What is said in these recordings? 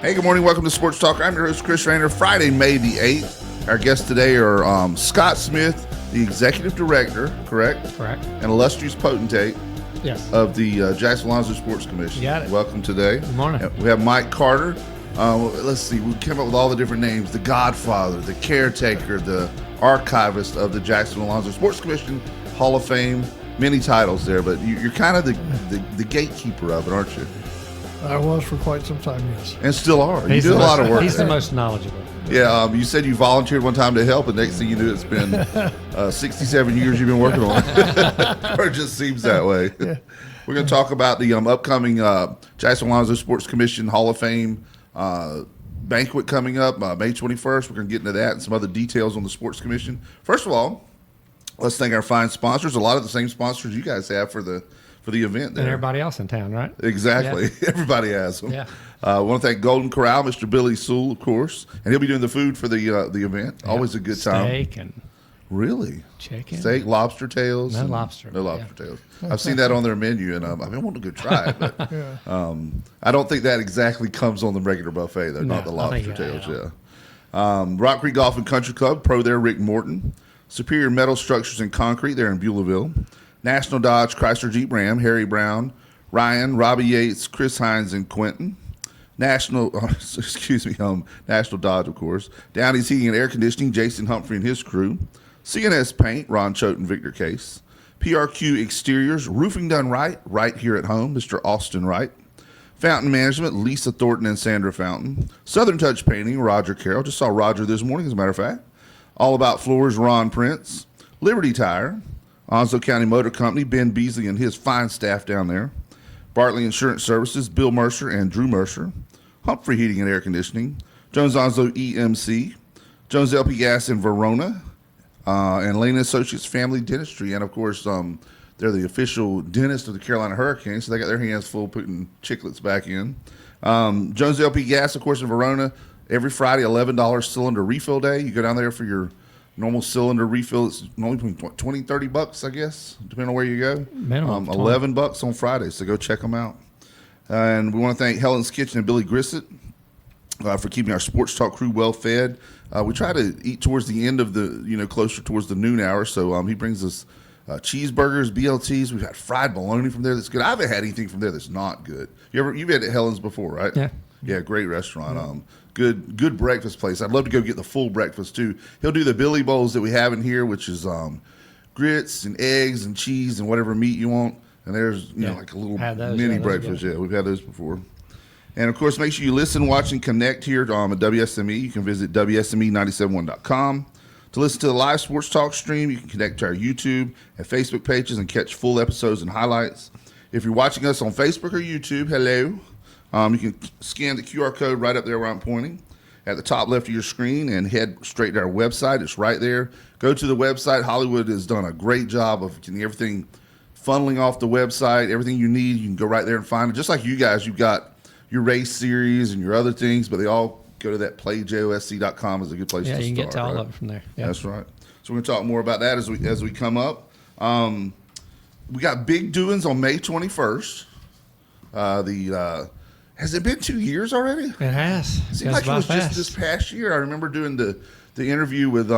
Hey, good morning. Welcome to Sports Talk. I'm your host, Chris Raynor. Friday, May the 8th. Our guests today are Scott Smith, the Executive Director, correct? Correct. And illustrious potentate Yes. of the Jacksonville-Onslow Sports Commission. You got it. Welcome today. Good morning. We have Mike Carter. Let's see. We came up with all the different names. The Godfather, the Caretaker, the Archivist of the Jacksonville-Onslow Sports Commission, Hall of Fame. Many titles there, but you're kind of the gatekeeper of it, aren't you? I was for quite some time, yes. And still are. You He's do a lot of work. He's there. the most knowledgeable. Yeah, you said you volunteered one time to help, and next thing you knew, it's been 67 years you've been working on it. Or it just seems that way. Yeah. We're going to talk about the upcoming Jacksonville-Onslow Sports Commission Hall of Fame banquet coming up May 21st. We're going to get into that and some other details on the Sports Commission. First of all, let's thank our fine sponsors. A lot of the same sponsors you guys have for the event there. And everybody else in town, right? Exactly. Yeah. Everybody has them. Yeah. I want to thank Golden Corral, Mr. Billy Sewell, of course, and he'll be doing the food for the event. Yeah. Always a good time. Steak and Really? chicken. Steak, lobster tails? No lobster. No lobster Yeah. tails. I've seen that on their menu, and I've been wanting to go try it, but Yeah. I don't think that exactly comes on the regular buffet, though, No, not the I think lobster you- tails, yeah. Rock Creek Golf and Country Club, pro there, Rick Morton. Superior Metal Structures and Concrete there in Beulahville. National Dodge Chrysler Jeep Ram, Harry Brown, Ryan, Robbie Yates, Chris Hines, and Quentin. National Dodge, of course. Downey's Heating and Air Conditioning, Jason Humphrey and his crew. CNS Paint, Ron Choate and Victor Case. PRQ Exteriors, roofing done right here at home, Mr. Austin Wright. Fountain Management, Lisa Thornton and Sandra Fountain. Southern Touch Painting, Roger Carroll. Just saw Roger this morning, as a matter of fact. All About Floors, Ron Prince. Liberty Tire. Onslow County Motor Company, Ben Beasley and his fine staff down there. Bartley Insurance Services, Bill Mercer and Drew Mercer. Humphrey Heating and Air Conditioning. Jones Onslow EMC. Jones LP Gas in Verona. And Lane Associates Family Dentistry. And, of course, they're the official dentist of the Carolina Hurricanes, so they got their hands full putting chiclets back in. Jones LP Gas, of course, in Verona. Every Friday, $11 cylinder refill day. You go down there for your normal cylinder refill. It's only between $20-$30, I guess, depending on where you go. Minimum $11 on Fridays, so go check them out. And we want to thank Helen's Kitchen and Billy Grissett for keeping our sports talk crew well fed. We try to eat towards the end of the, closer towards the noon hour. So he brings us cheeseburgers, BLTs. We've had fried bologna from there that's good. I haven't had anything from there that's not good. You've been at Helen's before, right? Yeah. Yeah, great restaurant. Good breakfast place. I'd love to go get the full breakfast too. He'll do the Billy Bowls that we have in here, which is grits and eggs and cheese and whatever meat you want. And there's like a little mini breakfast. Yeah, we've had those before. And of course, make sure you listen, watch, and connect here at WSME. You can visit WSME971.com. To listen to the live sports talk stream, you can connect to our YouTube and Facebook pages and catch full episodes and highlights. If you're watching us on Facebook or YouTube, hello. You can scan the QR code right up there where I'm pointing at the top left of your screen and head straight to our website. It's right there. Go to the website. Hollywood has done a great job of getting everything funneling off the website. Everything you need, you can go right there and find it. Just like you guys, you've got your race series and your other things, but they all go to that playjosc.com is a good place to start. Yeah, you can get to all right? of it from there. Yeah. That's right. So we're going to talk more about that as we come up. We got big doings on May 21st. Has it been 2 years already? It has. It seems like it was just this past year. I remember doing the interview with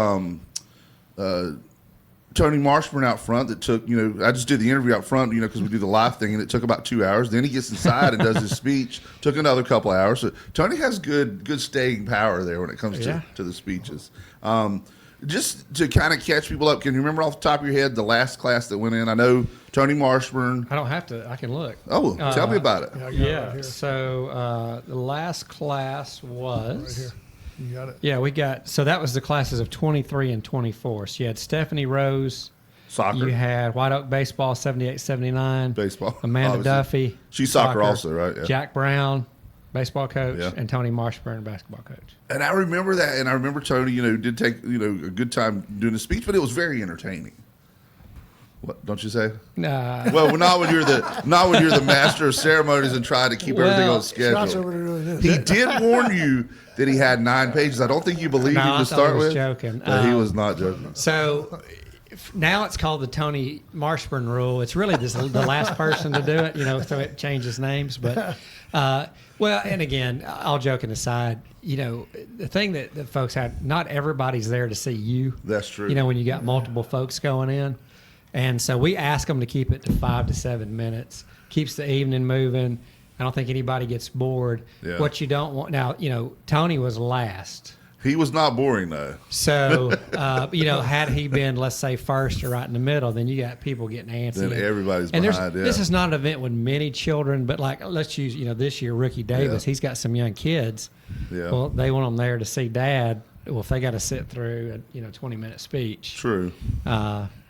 Tony Marshburn out front that took, I just did the interview out front, because we do the live thing, and it took about 2 hours. Then he gets inside and does his speech. Took another couple hours. So Tony has good staying power there when it comes to the speeches. Just to kind of catch people up, can you remember off the top of your head the last class that went in? I know Tony Marshburn. I don't have to. I can look. Oh, tell me about it. Yeah. Right so the last class was. Right here. You got it. Yeah, we got. So that was the classes of 23 and 24. So you had Stephanie Rose. Soccer. You had White Oak Baseball, 78, 79. Baseball. Amanda Obviously. Duffy. She's soccer also, right? Yeah. Jack Brown, baseball coach, Yeah. and Tony Marshburn, basketball coach. And I remember that, and I remember Tony, did take, a good time doing the speech, but it was very entertaining. What don't you say? Nah. Well, not when you're the master of ceremonies and trying to keep everything on Scott's schedule. over there doing this. He did warn you that he had 9 pages. I don't think you believed him to start with. Joking. But he was not joking. So now it's called the Tony Marshburn rule. It's really the last person to do it, so it changes names. But Well, and again, all joking aside, the thing that folks have, not everybody's there to see you. That's true. When you got multiple folks going in. And so we ask them to keep it to 5 to 7 minutes. Keeps the evening moving. I don't think anybody gets bored. Yeah. What you don't want now, Tony was last. He was not boring though. So, had he been, let's say, first or right in the middle, then you got people getting antsy. Then everybody's and behind. Yeah. This is not an event with many children, but like let's use, this year Ricky Davis, he's got some young kids. Yeah. Well, they want them there to see Dad. Well, if they got to sit through a 20-minute speech, True.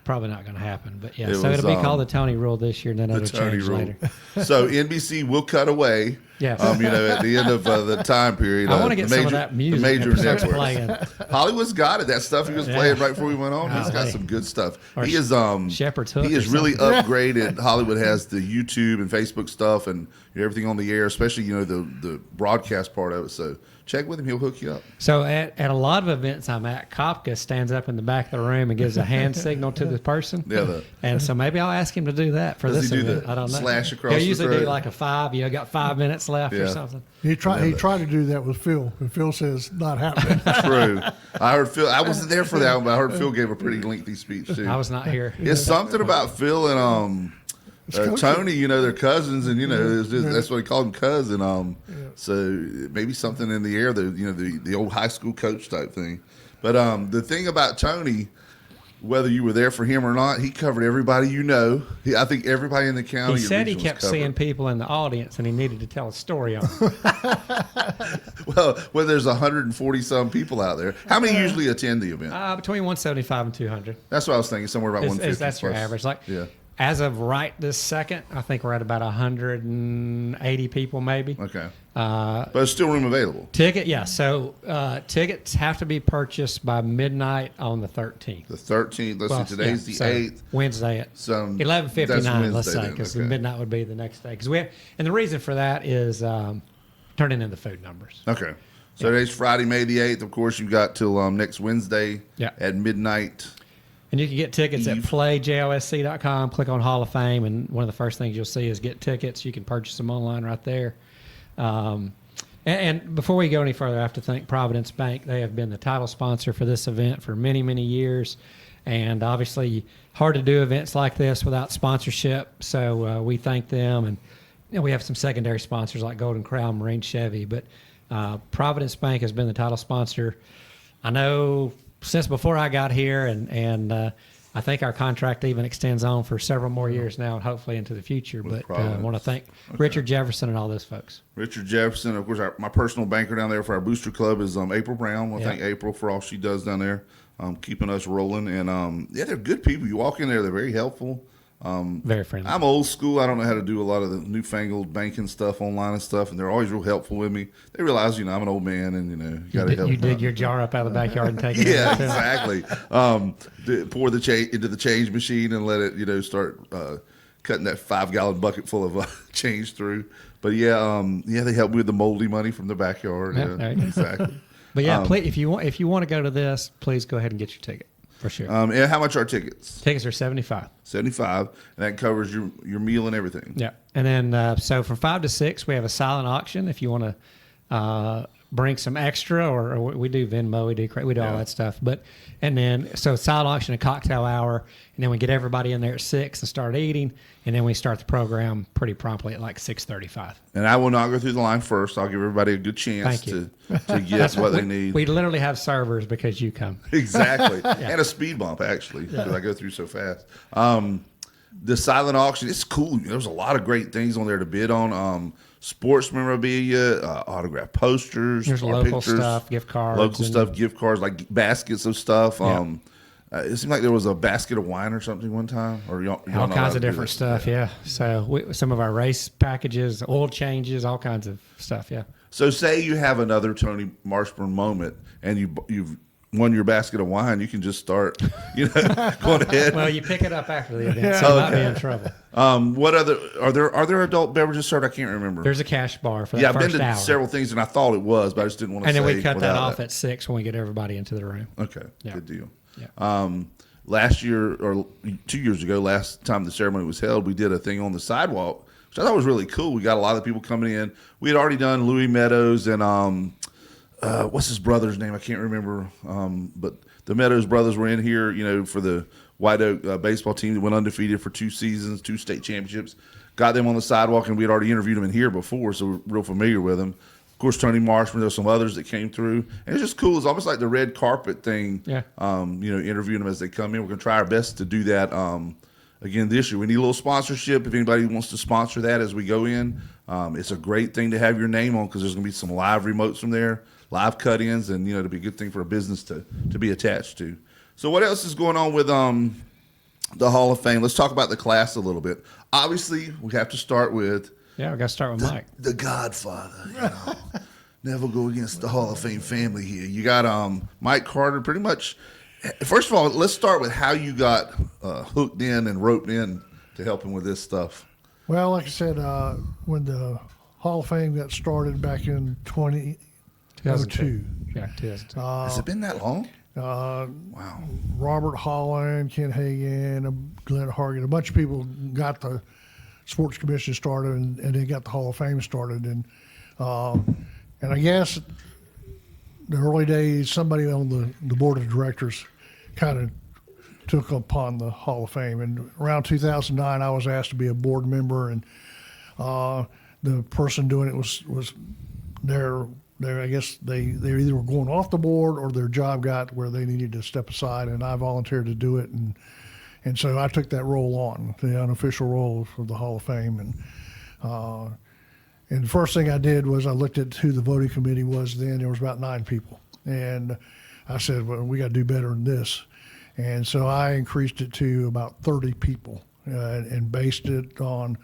Probably not going to happen. But yeah, It so was, it'll be called the Tony Rule this year, and then the it'll Tony change rule. later. So NBC will cut away. Yes. At the end of the time period. I want to get the some of that music. The major that starts networks. playing. Hollywood's got it. That stuff he was playing right before we went on. He's got some good stuff. Or He is Shepherd's Hook He or is really something. upgraded. Hollywood has the YouTube and Facebook stuff and everything on the air, especially the broadcast part of it. So check with him. He'll hook you up. So at a lot of events I'm at, Kopka stands up in the back of the room and gives a hand signal to the person. Yeah. And so maybe I'll ask him to do that for Does this he do event. the I don't know. slash across He'll the usually do throat? like a 5. Got 5 minutes left or something. He tried to do that with Phil, and Phil says not happening. True. I heard Phil. I wasn't there for that one, but I heard Phil gave a pretty lengthy speech too. I was not here. It's something about Phil and Tony. They're cousins, and it's just, that's what he called him, cousin. So maybe something in the air. The old high school coach type thing. But the thing about Tony, whether you were there for him or not, he covered everybody. I think everybody in the county. He said he region was kept covered. seeing people in the audience and he needed to tell a story on them. Well, there's 140 some people out there. How many usually attend the event? Between 175 and 200. That's what I was thinking. Somewhere about 150. That's your plus. average. Yeah. As of right this second, I think we're at about 180 people maybe. Okay. But there's still room available. So tickets have to be purchased by midnight on the 13th. The 13th. Let's see. Today's the 8th. Wednesday at So 11:59. Let's say, because okay. midnight would be the next day. And the reason for that is turning in the food numbers. Okay. So today's Friday, May the 8th. Of course, you've got till next Wednesday at midnight. And you can get tickets at playjosc.com. Click on Hall of Fame, and one of the first things you'll see is get tickets. You can purchase them online right there. And before we go any further, I have to thank Providence Bank. They have been the title sponsor for this event for many, many years. And obviously, hard to do events like this without sponsorship. So we thank them. And we have some secondary sponsors like Golden Crown, Marine Chevy. But Providence Bank has been the title sponsor. I know since before I got here, and I think our contract even extends on for several more years now and hopefully into the future. But I want to thank Richard Jefferson and all those folks. Richard Jefferson, of course, my personal banker down there for our booster club is April Brown. I thank April for all she does down there, keeping us rolling. And they're good people. You walk in there, they're very helpful. Very friendly. I'm old school. I don't know how to do a lot of the newfangled banking stuff online and stuff, and they're always real helpful with me. They realize, I'm an old man, and you got to help. You dig your jar up out of the backyard and take it. Yeah, exactly. Pour the change into the change machine and let it, start cutting that 5-gallon bucket full of change through. But they help me with the moldy money from the backyard. Yeah, there you go. Exactly. But please, if you want to go to this, please go ahead and get your ticket. For sure. And how much are tickets? Tickets are $75. $75, and that covers your meal and everything. Yeah, and then so from 5 to 6, we have a silent auction. If you want to bring some extra, or we do Venmo, we do all that stuff. And then silent auction, a cocktail hour, and then we get everybody in there at 6 and start eating, and then we start the program pretty promptly at like 6:35. And I will not go through the line first. I'll give everybody a good chance to get what they need. We literally have servers because you come. Exactly. And a speed bump, actually, because I go through so fast. The silent auction, it's cool. There's a lot of great things on there to bid on. Sports memorabilia, autographed posters. There's local stuff, gift cards. Gift cards, like baskets of stuff. It seemed like there was a basket of wine or something one time. Or all kinds of different stuff, yeah. So some of our race packages, oil changes, all kinds of stuff, yeah. So say you have another Tony Marshburn moment and you've won your basket of wine, you can just start, going ahead. Well, you pick it up after the event, so you might be in trouble. What other are there adult beverages served? I can't remember. There's a cash bar for that I've first been to hour. several things, and I thought it was, but I just didn't want to. And then say we cut that without off at 6 when we get everybody into the room. Okay, Yeah. good deal. Yeah. Last year or 2 years ago, last time the ceremony was held, we did a thing on the sidewalk which I thought was really cool. We got a lot of people coming in. We had already done Louis Meadows and what's his brother's name? I can't remember. But the Meadows brothers were in here, for the White Oak baseball team that went undefeated for 2 seasons, 2 state championships. Got them on the sidewalk, and we had already interviewed them in here before, so we're real familiar with them. Of course, Tony Marshman, there's some others that came through. And it's just cool. It's almost like the red carpet thing, interviewing them as they come in. We're going to try our best to do that again this year. We need a little sponsorship. If anybody wants to sponsor that as we go in, it's a great thing to have your name on because there's going to be some live remotes from there, live cut-ins, and, it'll be a good thing for a business to be attached to. So what else is going on with the Hall of Fame? Let's talk about the class a little bit. Obviously, we have to start with Yeah, we got to start with Mike. the Godfather. Never go against the Hall of Fame family here. You got Mike Carter. Pretty much. First of all, let's start with how you got hooked in and roped in to help him with this stuff. Well, like I said, when the Hall of Fame got started back in 2002, Yeah, 2002. Has it been that long? Wow. Robert Holland, Ken Hagan, Glenn Hargan, a bunch of people got the Sports Commission started, and they got the Hall of Fame started. And I guess the early days, somebody on the board of directors kind of took upon the Hall of Fame. And around 2009, I was asked to be a board member, and the person doing it was their I guess they either were going off the board or their job got where they needed to step aside, and I volunteered to do it. And so I took that role on, the unofficial role for the Hall of Fame. And the first thing I did was I looked at who the voting committee was then. There was about 9 people. And I said, well, we got to do better than this. And so I increased it to about 30 people and based it on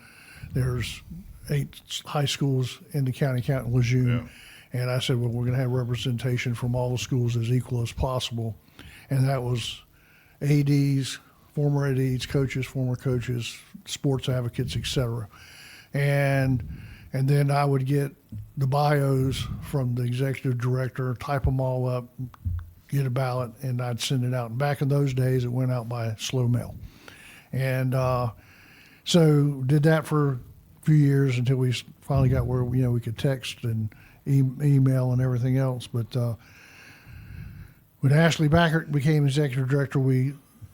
there's 8 high schools in the county, counting Lejeune. Yeah. And I said, well, we're going to have representation from all the schools as equal as possible. And that was ADs, former ADs, coaches, former coaches, sports advocates, et cetera. And then I would get the bios from the executive director, type them all up, get a ballot, and I'd send it out. And back in those days, it went out by slow mail. And so did that for a few years until we finally got where we could text and email and everything else. But when Ashley Backert became executive director,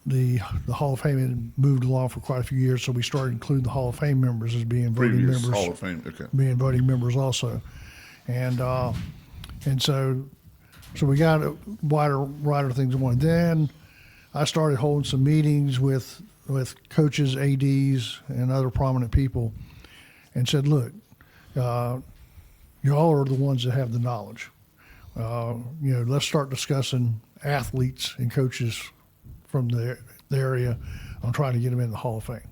the Hall of Fame had moved along for quite a few years, so we started including the Hall of Fame members as being voting Previous members. Hall of Fame, okay. Being voting members also, and so we got wider things going. Then I started holding some meetings with coaches, ADs, and other prominent people, and said, look, you all are the ones that have the knowledge. Let's start discussing athletes and coaches from the area on trying to get them in the Hall of Fame.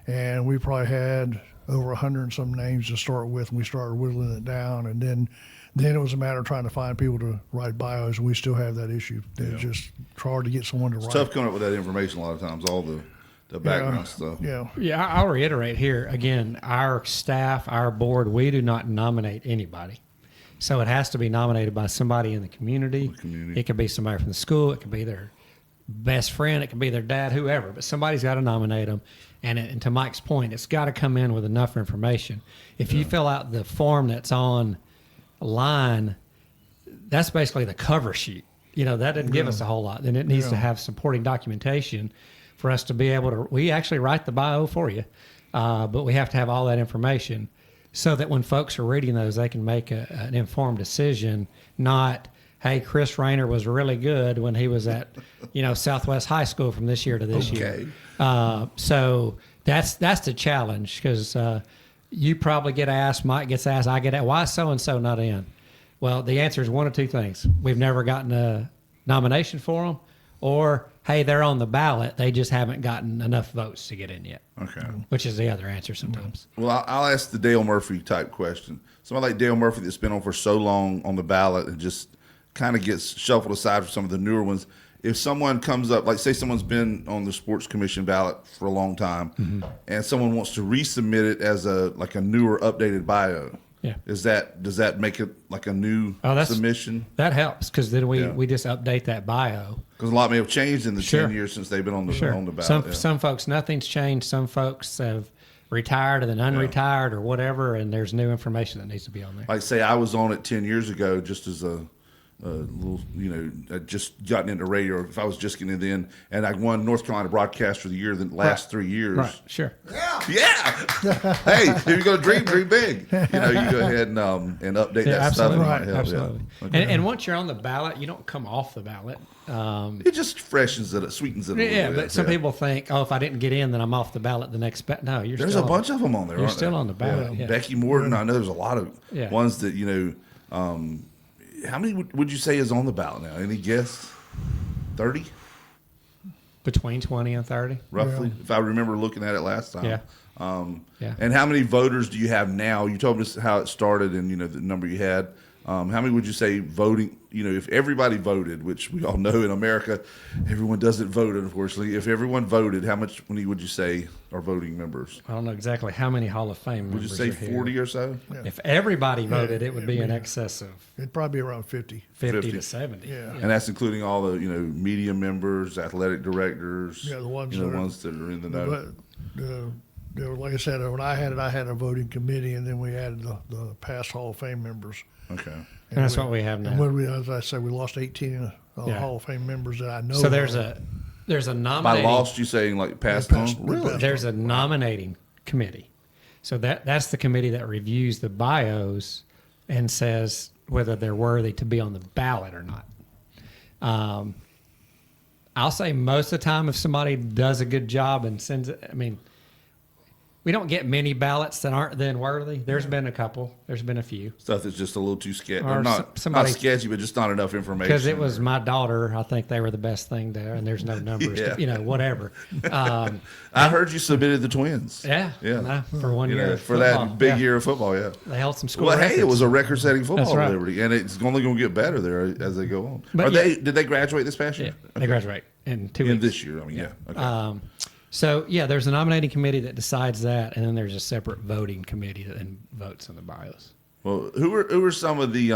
And we probably had over 100 and some names to start with, and we started whittling it down. And then it was a matter of trying to find people to write bios, and we still have that issue. It's just hard to get someone to write. It's tough coming up with that information a lot of times, all the background stuff. Yeah, I'll reiterate here again, our staff, our board, we do not nominate anybody. So it has to be nominated by somebody in the community. It could be somebody from the school. It could be their best friend. It could be their dad, whoever. But somebody's got to nominate them. And to Mike's point, it's got to come in with enough information. If you fill out the form that's on line, that's basically the cover sheet. That doesn't give us a whole lot. Then it needs to have supporting documentation for us to be able to, we actually write the bio for you, but we have to have all that information so that when folks are reading those, they can make an informed decision, not, hey, Chris Raynor was really good when he was at, Southwest High School from this year to this year. So that's the challenge because you probably get asked, Mike gets asked, I get asked, why is so-and-so not in? Well, the answer is one of 2 things. We've never gotten a nomination for them, or, hey, they're on the ballot. They just haven't gotten enough votes to get in yet. Okay. Which is the other answer sometimes. Well, I'll ask the Dale Murphy type question. Somebody like Dale Murphy that's been on for so long on the ballot and just kind of gets shuffled aside for some of the newer ones. If someone comes up, like say someone's been on the Sports Commission ballot for a long time, and someone wants to resubmit it as a newer, updated bio. Yeah. Does that make it like a new submission? That helps because then we just update that bio. Because a lot may have changed in the 10 years since they've been on the ballot. Some folks, nothing's changed. Some folks have retired and then unretired or whatever, and there's new information that needs to be on there. Like say I was on it 10 years ago just as a little, I'd just gotten into radio. If I was just getting it in, and I won North Carolina Broadcaster of the Year the last 3 years. Right, sure. Yeah. Hey, if you're going to dream big. You go ahead and update that stuff. Absolutely. It might help, Absolutely. yeah. Okay. And once you're on the ballot, you don't come off the ballot. It just freshens it, sweetens it a little Yeah, bit. but some people think, if I didn't get in, then I'm off the ballot the next. No, you're. There's still a bunch of them on there. You're aren't still there? on the ballot. Yeah. Becky Morton. I know there's a lot of ones that how many would you say is on the ballot now? Any guess? 30? Between 20 and 30, roughly, if I remember looking at it last time. Yeah. And how many voters do you have now? You told us how it started and the number you had. How many would you say voting? If everybody voted, which we all know in America, everyone doesn't vote, unfortunately. If everyone voted, how many would you say are voting members? I don't know exactly how many Hall of Fame Would you members say are 40 here. or so? Yeah. If everybody voted, it would be in excess of It'd probably be around 50. 50 to 70. Yeah. And that's including all the media members, athletic directors. Yeah, the ones the that are- ones that are in the know. But like I said, when I had a voting committee, and then we added the past Hall of Fame members. Okay. And that's what we have now. And when as I said, we lost 18 Yeah. Hall of Fame members that I know. So of. there's a By nominating. lost, you saying like passed passed- on? Really? There's a nominating committee. So that's the committee that reviews the bios and says whether they're worthy to be on the ballot or not. I'll say most of the time if somebody does a good job and sends it, we don't get many ballots that aren't then worthy. There's been a couple. There's been a few. Stuff that's just a little too sketchy. Or Not somebody- sketchy, but just not enough information. Because it was my daughter. I think they were the best thing there, and there's no numbers. Yeah. Whatever. I heard you submitted the twins. Yeah. Yeah. For 1 year. of for football. that big Yeah. year of football, yeah. They held some school Well, records. hey, it was a record-setting football That's right. Liberty, and it's only going to get better there as they go on. But Did they graduate this past Yeah, year? they graduate in 2 In weeks. this year, Okay. So, there's a nominating committee that decides that, and then there's a separate voting committee that then votes on the bios. Well, who are some of the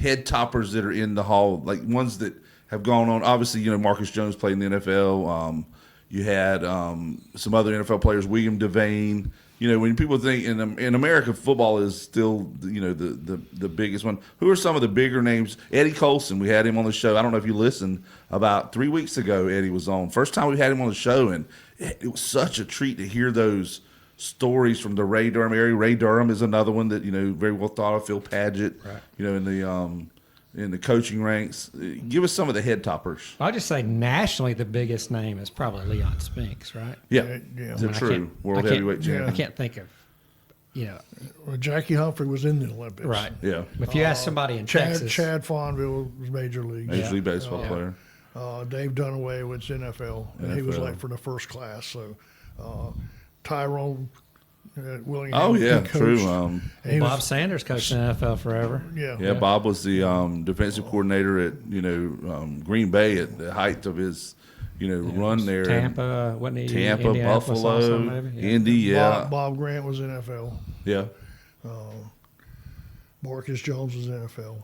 head toppers that are in the hall, like ones that have gone on? Obviously, Marcus Jones played in the NFL. You had some other NFL players, William Devane. When people think in America, football is still the biggest one. Who are some of the bigger names? Eddie Colson, we had him on the show. I don't know if you listened. About 3 weeks ago, Eddie was on. First time we had him on the show, and it was such a treat to hear those stories from the Ray Durham area. Ray Durham is another one that very well thought of. Phil Paget, Right. in the coaching ranks. Give us some of the head toppers. I'll just say nationally, the biggest name is probably Leon Spinks, right? Yeah, Yeah. the I true can't- world I can't- heavyweight I champion. can't think of, Well, Jackie Humphrey was in the Olympics. right. Yeah, If you ask somebody in Texas, Chad Fonville was major league. Major League Baseball Yeah. player. Dave Dunaway was NFL, and he was NFL. like for the first class. So Tyrone Williams. Oh yeah, he true. coached. And he Bob was- Sanders coached in the NFL forever. Yeah, Bob was the defensive coordinator at Green Bay at the height of his run there. Tampa, wasn't he? Tampa, Indianapolis Buffalo, also, maybe? Yeah. Indy. Yeah, Bob Grant was NFL. yeah. Marcus Jones was NFL.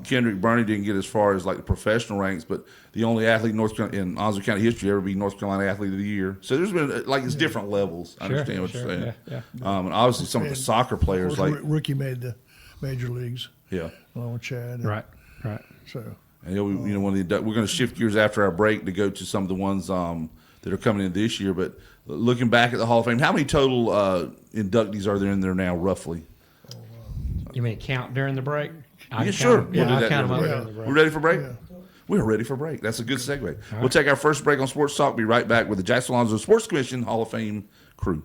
Kendrick Burney didn't get as far as like the professional ranks, but the only athlete in in Onslow County history ever be North Carolina Athlete of the Year. So there's been it's different levels. I understand what you're saying. Yeah. And obviously some of the soccer players Of course, like Ricky made the major leagues yeah. along with Chad. Right. So And one of the we're going to shift gears after our break to go to some of the ones that are coming in this year. But looking back at the Hall of Fame, how many total inductees are there in there now, roughly? You mean count during the break? I Yeah, can sure. count 'em. Yeah, We'll do I'll that count them up during during the the break. break. We ready for break? Yeah. We're ready for break. That's a good segue. We'll take our first break on Sports Talk. Be right back with the Jacksonville-Onslow Sports Commission Hall of Fame crew.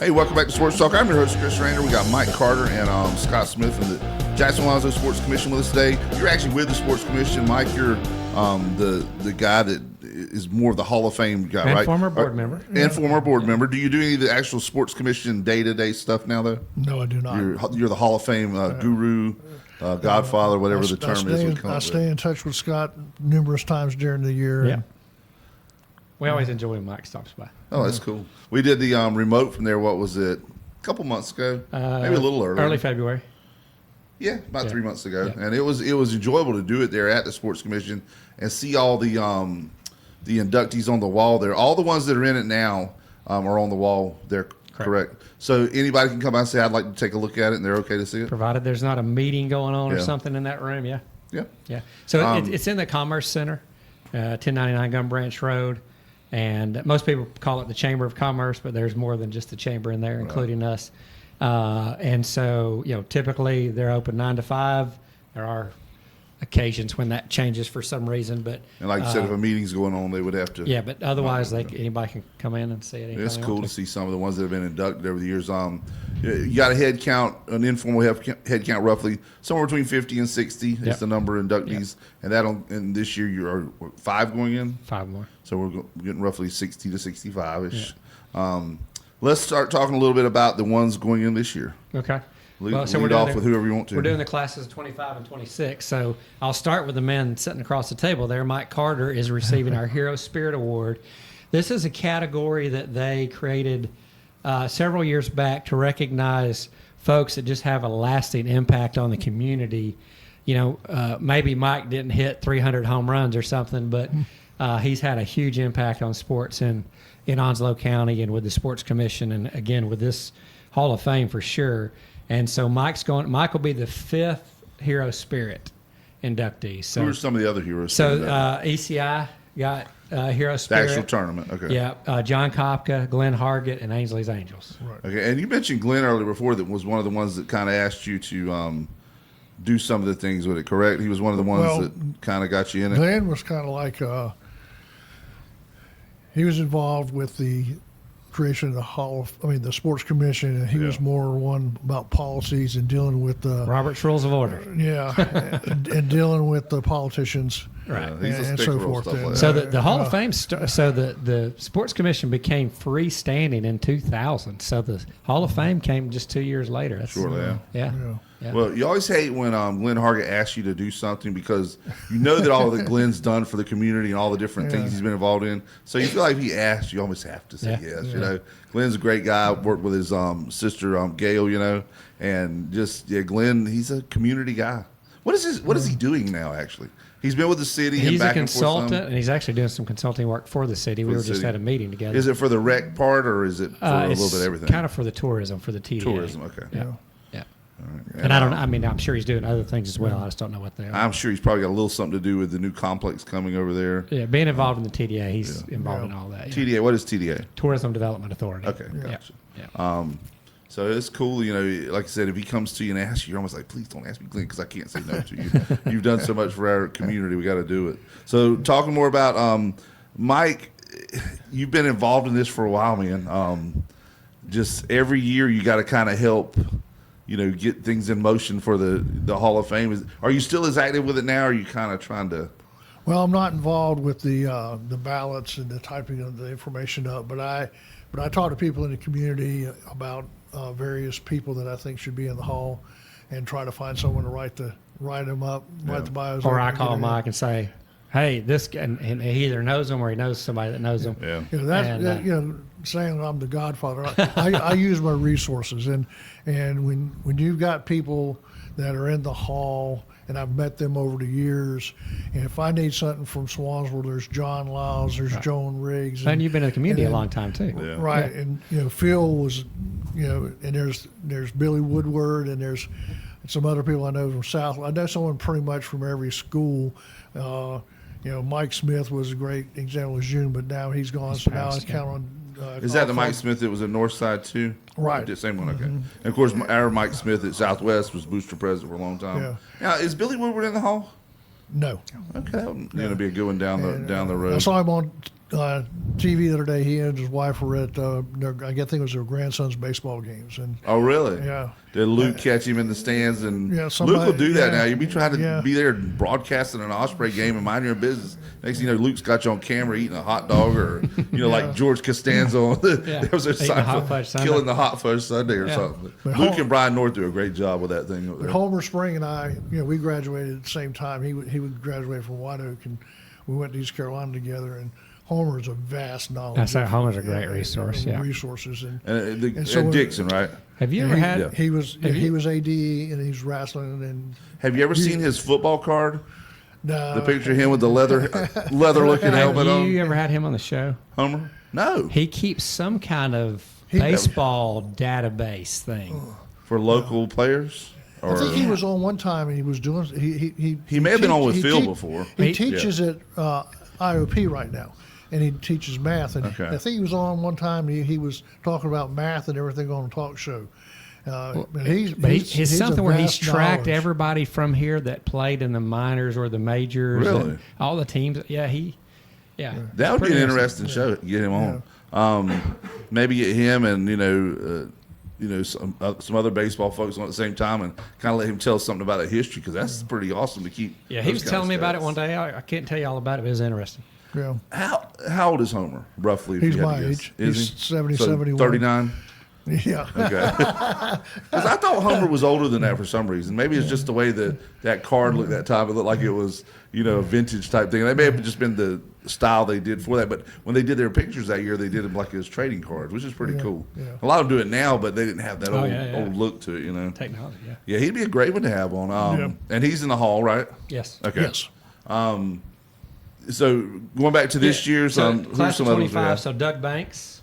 Hey, welcome back to Sports Talk. I'm your host, Chris Raynor. We got Mike Carter and Scott Smith from the Jacksonville-Onslow Sports Commission with us today. You're actually with the Sports Commission, Mike. You're the guy that is more of the Hall of Fame guy, And right? former board member. And former board member. Do you do any of the actual Sports Commission day-to-day stuff now, though? No, I do not. You're the Hall of Fame guru, godfather, whatever the term is. I stay in touch with Scott numerous times during the year. Yeah. We always enjoy when Mike stops by. Oh, that's cool. We did the remote from there, what was it, a couple months ago? Maybe a little earlier. Early February. Yeah, about 3 months ago. Yeah. And it was enjoyable to do it there at the Sports Commission and see all the inductees on the wall there. All the ones that are in it now are on the wall there, correct? So anybody can come out and say, I'd like to take a look at it, and they're okay to see it? Provided there's not a meeting going on or Yeah. something in that room, yeah. Yeah. Yeah. So it's in the Commerce Center, 1099 Gun Branch Road. And most people call it the Chamber of Commerce, but there's more than just the chamber in there, including us. And so, typically they're open 9 to 5. There are occasions when that changes for some reason, but And like you said, if a meeting's going on, they would have to. yeah, but otherwise anybody can come in and see it. It's cool to see some of the ones that have been inducted over the years. You got a head count, an informal head count, roughly somewhere between 50 and 60 is the number of inductees, and and this year you are 5 going in. 5 more. So we're getting roughly 60 to 65 ish. Let's start talking a little bit about the ones going in this year. Okay. Lead we're doing off with whoever you want to. We're doing the classes of 25 and 26. So I'll start with the men sitting across the table there. Mike Carter is receiving our Hero Spirit Award. This is a category that they created several years back to recognize folks that just have a lasting impact on the community. Maybe Mike didn't hit 300 home runs or something, but he's had a huge impact on sports in Onslow County and with the Sports Commission, and again with this Hall of Fame for sure. And so Mike will be the 5th Hero Spirit inductee. So, who are some of the other heroes? So ECI got Hero Spirit. The actual tournament, okay. Yeah, John Kopka, Glenn Hargett, and Ainsley's Angels. Right. Okay, and you mentioned Glenn earlier before that was one of the ones that kind of asked you to do some of the things with it, correct? He was one of the ones that kind of got you in it. Glenn was kind of like he was involved with the creation of the Sports Commission, and he was more one about policies and dealing with the Robert's Rules of Order. Yeah, and dealing with the politicians, Right. He's a and stickler so on forth. stuff like that. So the Hall of Fame, the Sports Commission became freestanding in 2000. So the Hall of Fame came just 2 years later. That's, Shortly, yeah. Yeah. Yeah. Well, you always hate when Glenn Hargett asks you to do something because you know that all that Glenn's done for the community and all the different things he's been involved in. So you feel like if he asks, you almost have to say yes. Glenn's a great guy. Worked with his sister Gail, and just Glenn. He's a community guy. What is he doing now? Actually, he's been with the city. He's and back a and forth consultant, and he's actually doing some consulting work for the city. We were just at a meeting together. Is it for the rec part, or is it for a little bit of everything? Kind of for the tourism, for the TDA. Tourism, okay. Yeah. All right. And I'm sure he's doing other things as well. I just don't know what they are. I'm sure he's probably got a little something to do with the new complex coming over there. Yeah, being involved in the TDA, he's involved in all that. Yeah. TDA, what is TDA? Tourism Development Authority. Okay, Yeah. gotcha. Yeah. So it's cool, like I said, if he comes to you and asks you, you're almost like, please don't ask me, Glenn, because I can't say no to you. You've done so much for our community. We got to do it. So talking more about Mike, you've been involved in this for a while, man. Just every year you got to kind of help, get things in motion for the Hall of Fame. Are you still as active with it now, or are you kind of trying to? Well, I'm not involved with the ballots and the typing of the information up, but I talk to people in the community about various people that I think should be in the hall, and try to find someone to write the bios. Or I call Mike and say, hey, this guy, and he either knows them or he knows somebody that knows them. Yeah. Saying I'm the godfather, I use my resources, and when you've got people that are in the hall, and I've met them over the years, and if I need something from Swansville, there's John Lyles, there's Joan Riggs, And you've been in the community a long time too. Yeah. right? And Phil was, and there's Billy Woodward, and there's some other people I know from South. I know someone pretty much from every school. Mike Smith was a great example of June, but now he's gone. So now I count on. Is that the Mike Smith that was at Northside too? Right. The same one, okay. And of course, our Mike Smith at Southwest was booster president for a long time. Yeah. Now, is Billy Woodward in the hall? No. Okay, that would be a good one down the road. I saw him on TV the other day. He and his wife were at, I think it was their grandson's baseball games. And Oh, really? yeah. Did Luke catch him in the stands? And Yeah, Luke somebody- will do that yeah, now. You'll be trying to yeah. be there broadcasting an Osprey game and mind your own business. Next thing you know, Luke's got you on camera eating a hot dog, or like George Costanza. There was a Eating sign the hot for fudge sundae. killing the hot fudge sundae or Yeah. something. But Luke and Brian North do a great job with that thing. Over But there. Homer Spring and I, we graduated at the same time. He would graduate from White Oak, and we went to East Carolina together. And Homer is a vast knowledge. That's right. of- Homer's a great resource, of yeah. Resources and. And so when- Dixon, right? Have you And ever he, had? he was have he you- was AD and he's wrestling and Have you ever seen his football card? no, The picture of him with the leather looking helmet Have on? you ever had him on the show? Homer? No. He keeps some kind of He- baseball database thing. For local players? I think he was on one time and he was doing He may have been on with he Phil teach- before. He He- teaches at IOP right now, and he teaches math. And Okay. I think he was on one time. He was talking about math and everything on a talk show. But It's he's a something where he's vast tracked knowledge. everybody from here that played in the minors or the majors. Really? and all the teams. Yeah, That would be Pretty an interesting show. Get him on. Maybe get him and some other baseball folks on at the same time, and kind of let him tell us something about that history, because that's pretty awesome to keep. Yeah, he those was kind telling of me about it stats. one day. I can't tell you all about it, but it was interesting. Yeah. How old is Homer roughly? if He's you had my to guess? age. Is He's he? 70, So 71. 39. Yeah. Okay. Because I thought Homer was older than that for some reason. Maybe it's just the way that card looked that time. It looked like it was, a vintage type thing. That may have just been the style they did for that. But when they did their pictures that year, they did them like it was trading cards, which is pretty cool. yeah. A lot of them do it now, but they didn't have that yeah. old look to it, Technology, yeah. Yeah, he'd be a great one to have on. And he's in the hall, right? Yes. Okay. Yes. So going back to this year's, so who's class some of others we 25. have? So Doug Banks,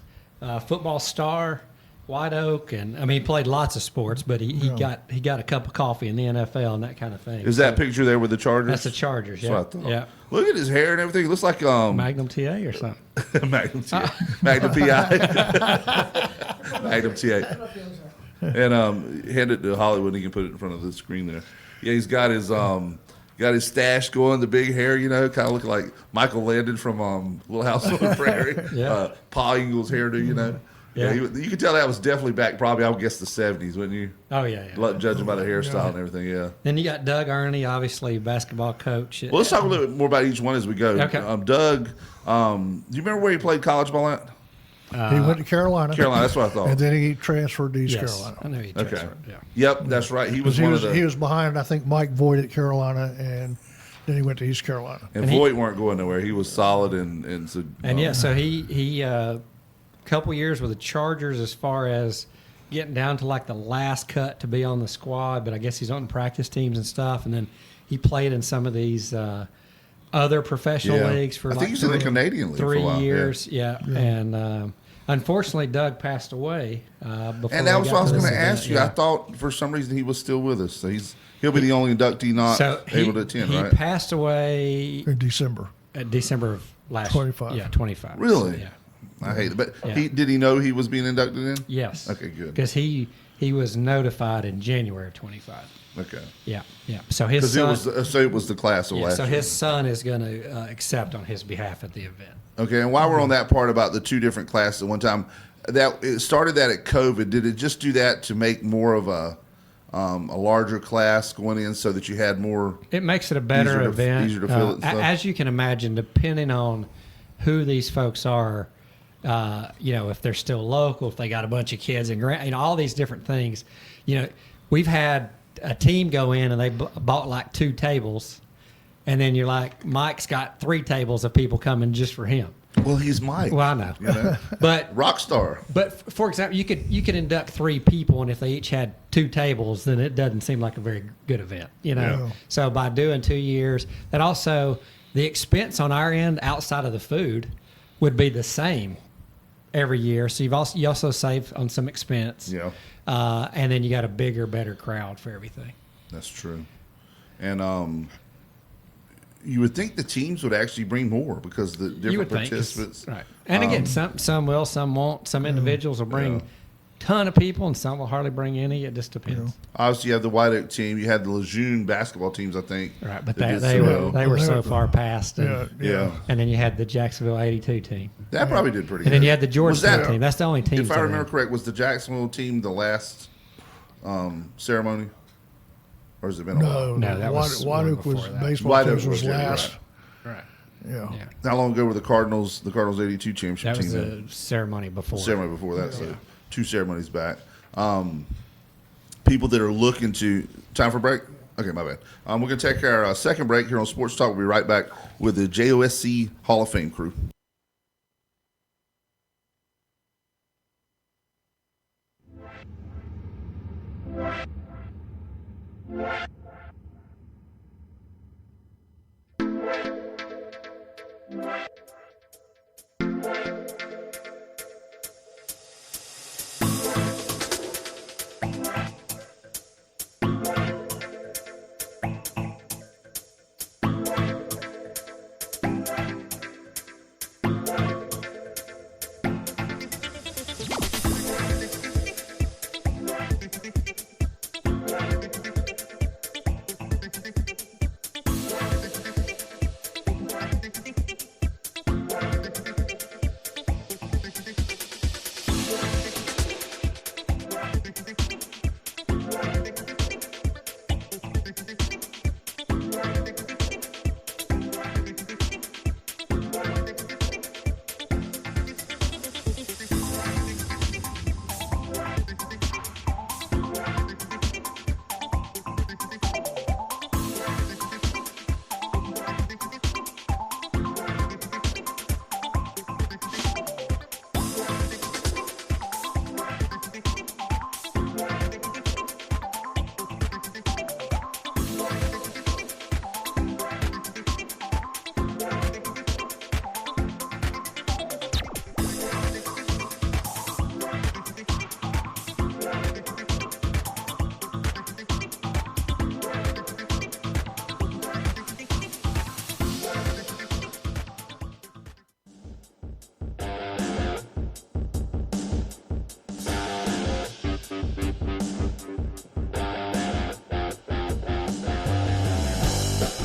football star, White Oak, and he played lots of sports, but he got a cup of coffee in the NFL and that kind of thing. Is that picture there with the Chargers? That's the Chargers? That's Yeah. what I thought. Yeah. Look at his hair and everything. It looks like Magnum TA or something. Magnum TA. Magnum PI. Magnum TA. And hand it to Hollywood and he can put it in front of the screen there. Yeah, he's got his stash going, the big hair, kind of looking like Michael Landon from Little House on the Prairie. Yeah. Pa Ingalls hairdo, Yeah. you could tell that was definitely back probably, I would guess, the 70s, wouldn't you? Oh yeah. Judging by the hairstyle and everything, yeah. Then you got Doug Ernie, obviously basketball coach. Well, let's talk a little bit more about each one as we go. Okay. Doug, do you remember where he played college ball at? He went to Carolina. Carolina, that's what I thought. And then he transferred to East Yes, Carolina. I know he Okay. transferred. Yeah. Yep, that's right. He was He one was, of the. he was behind, I think, Mike Voigt at Carolina, and then he went to East Carolina. and and he- Voigt weren't going nowhere. He was solid and so. And yeah, so he couple years with the Chargers as far as getting down to like the last cut to be on the squad, but I guess he's on practice teams and stuff. And then he played in some of these other professional Yeah. leagues for I think like he's in the Canadian League for a 3 while, yeah. years. Yeah. And unfortunately, Doug passed away before. And that we was got what I was to going this to event. ask you. Yeah. I thought for some reason he was still with us. So he'll be the only inductee not able to attend, he right? passed away In December. at December of last 25. Yeah, 25. Really? Yeah. I hate it, but Yeah. did he know he was being inducted in? Yes. Okay, good. Because he was notified in January of 25. Okay, Yeah, yeah. So his because son, it was the class of yeah, last so year. his son is going to accept on his behalf at the event. Okay, and while we're on that part about the two different classes at one time, that it started that at COVID. Did it just do that to make more of a larger class going in, so that you had more? It makes it a better Easier to- event. easier to fill it and stuff. As you can imagine, depending on who these folks are, if they're still local, if they got a bunch of kids and all these different things. We've had a team go in and they bought like 2 tables, and then you're like, Mike's got 3 tables of people coming just for him. Well, he's Mike. Well, I know, You know? but Rock star. But for example, you could induct 3 people, and if they each had 2 tables, then it doesn't seem like a very good event, Yeah. So by doing 2 years, and also the expense on our end outside of the food would be the same every year. So you also save on some expense, Yeah, and then you got a bigger, better crowd for everything. that's true. And you would think the teams would actually bring more because the You different would think, participants. right? And again, some will, some won't. Some individuals will bring. ton of people, and some will hardly bring any. It just depends. Obviously, you have the White Oak team. You had the Lejeune basketball teams, I think. Right, but that did they so were well. they were so far past. And, Yeah. and then you had the Jacksonville '82 team, That probably did pretty and good. then you had the Was Georgetown that- team. That's the only team. If I remember correct, was the Jacksonville team the last ceremony? Or has it been a while? No, that was White one Oak was before that. baseball White teams Oak was was, yeah, last. Right. Yeah. Yeah. How long ago were the Cardinals 82 championship That was team? the ceremony before. Ceremony before that, so 2 ceremonies back. People that are looking to time for a break. Okay, my bad. We're going to take our second break here on Sports Talk. We'll be right back with the JOSC Hall of Fame crew.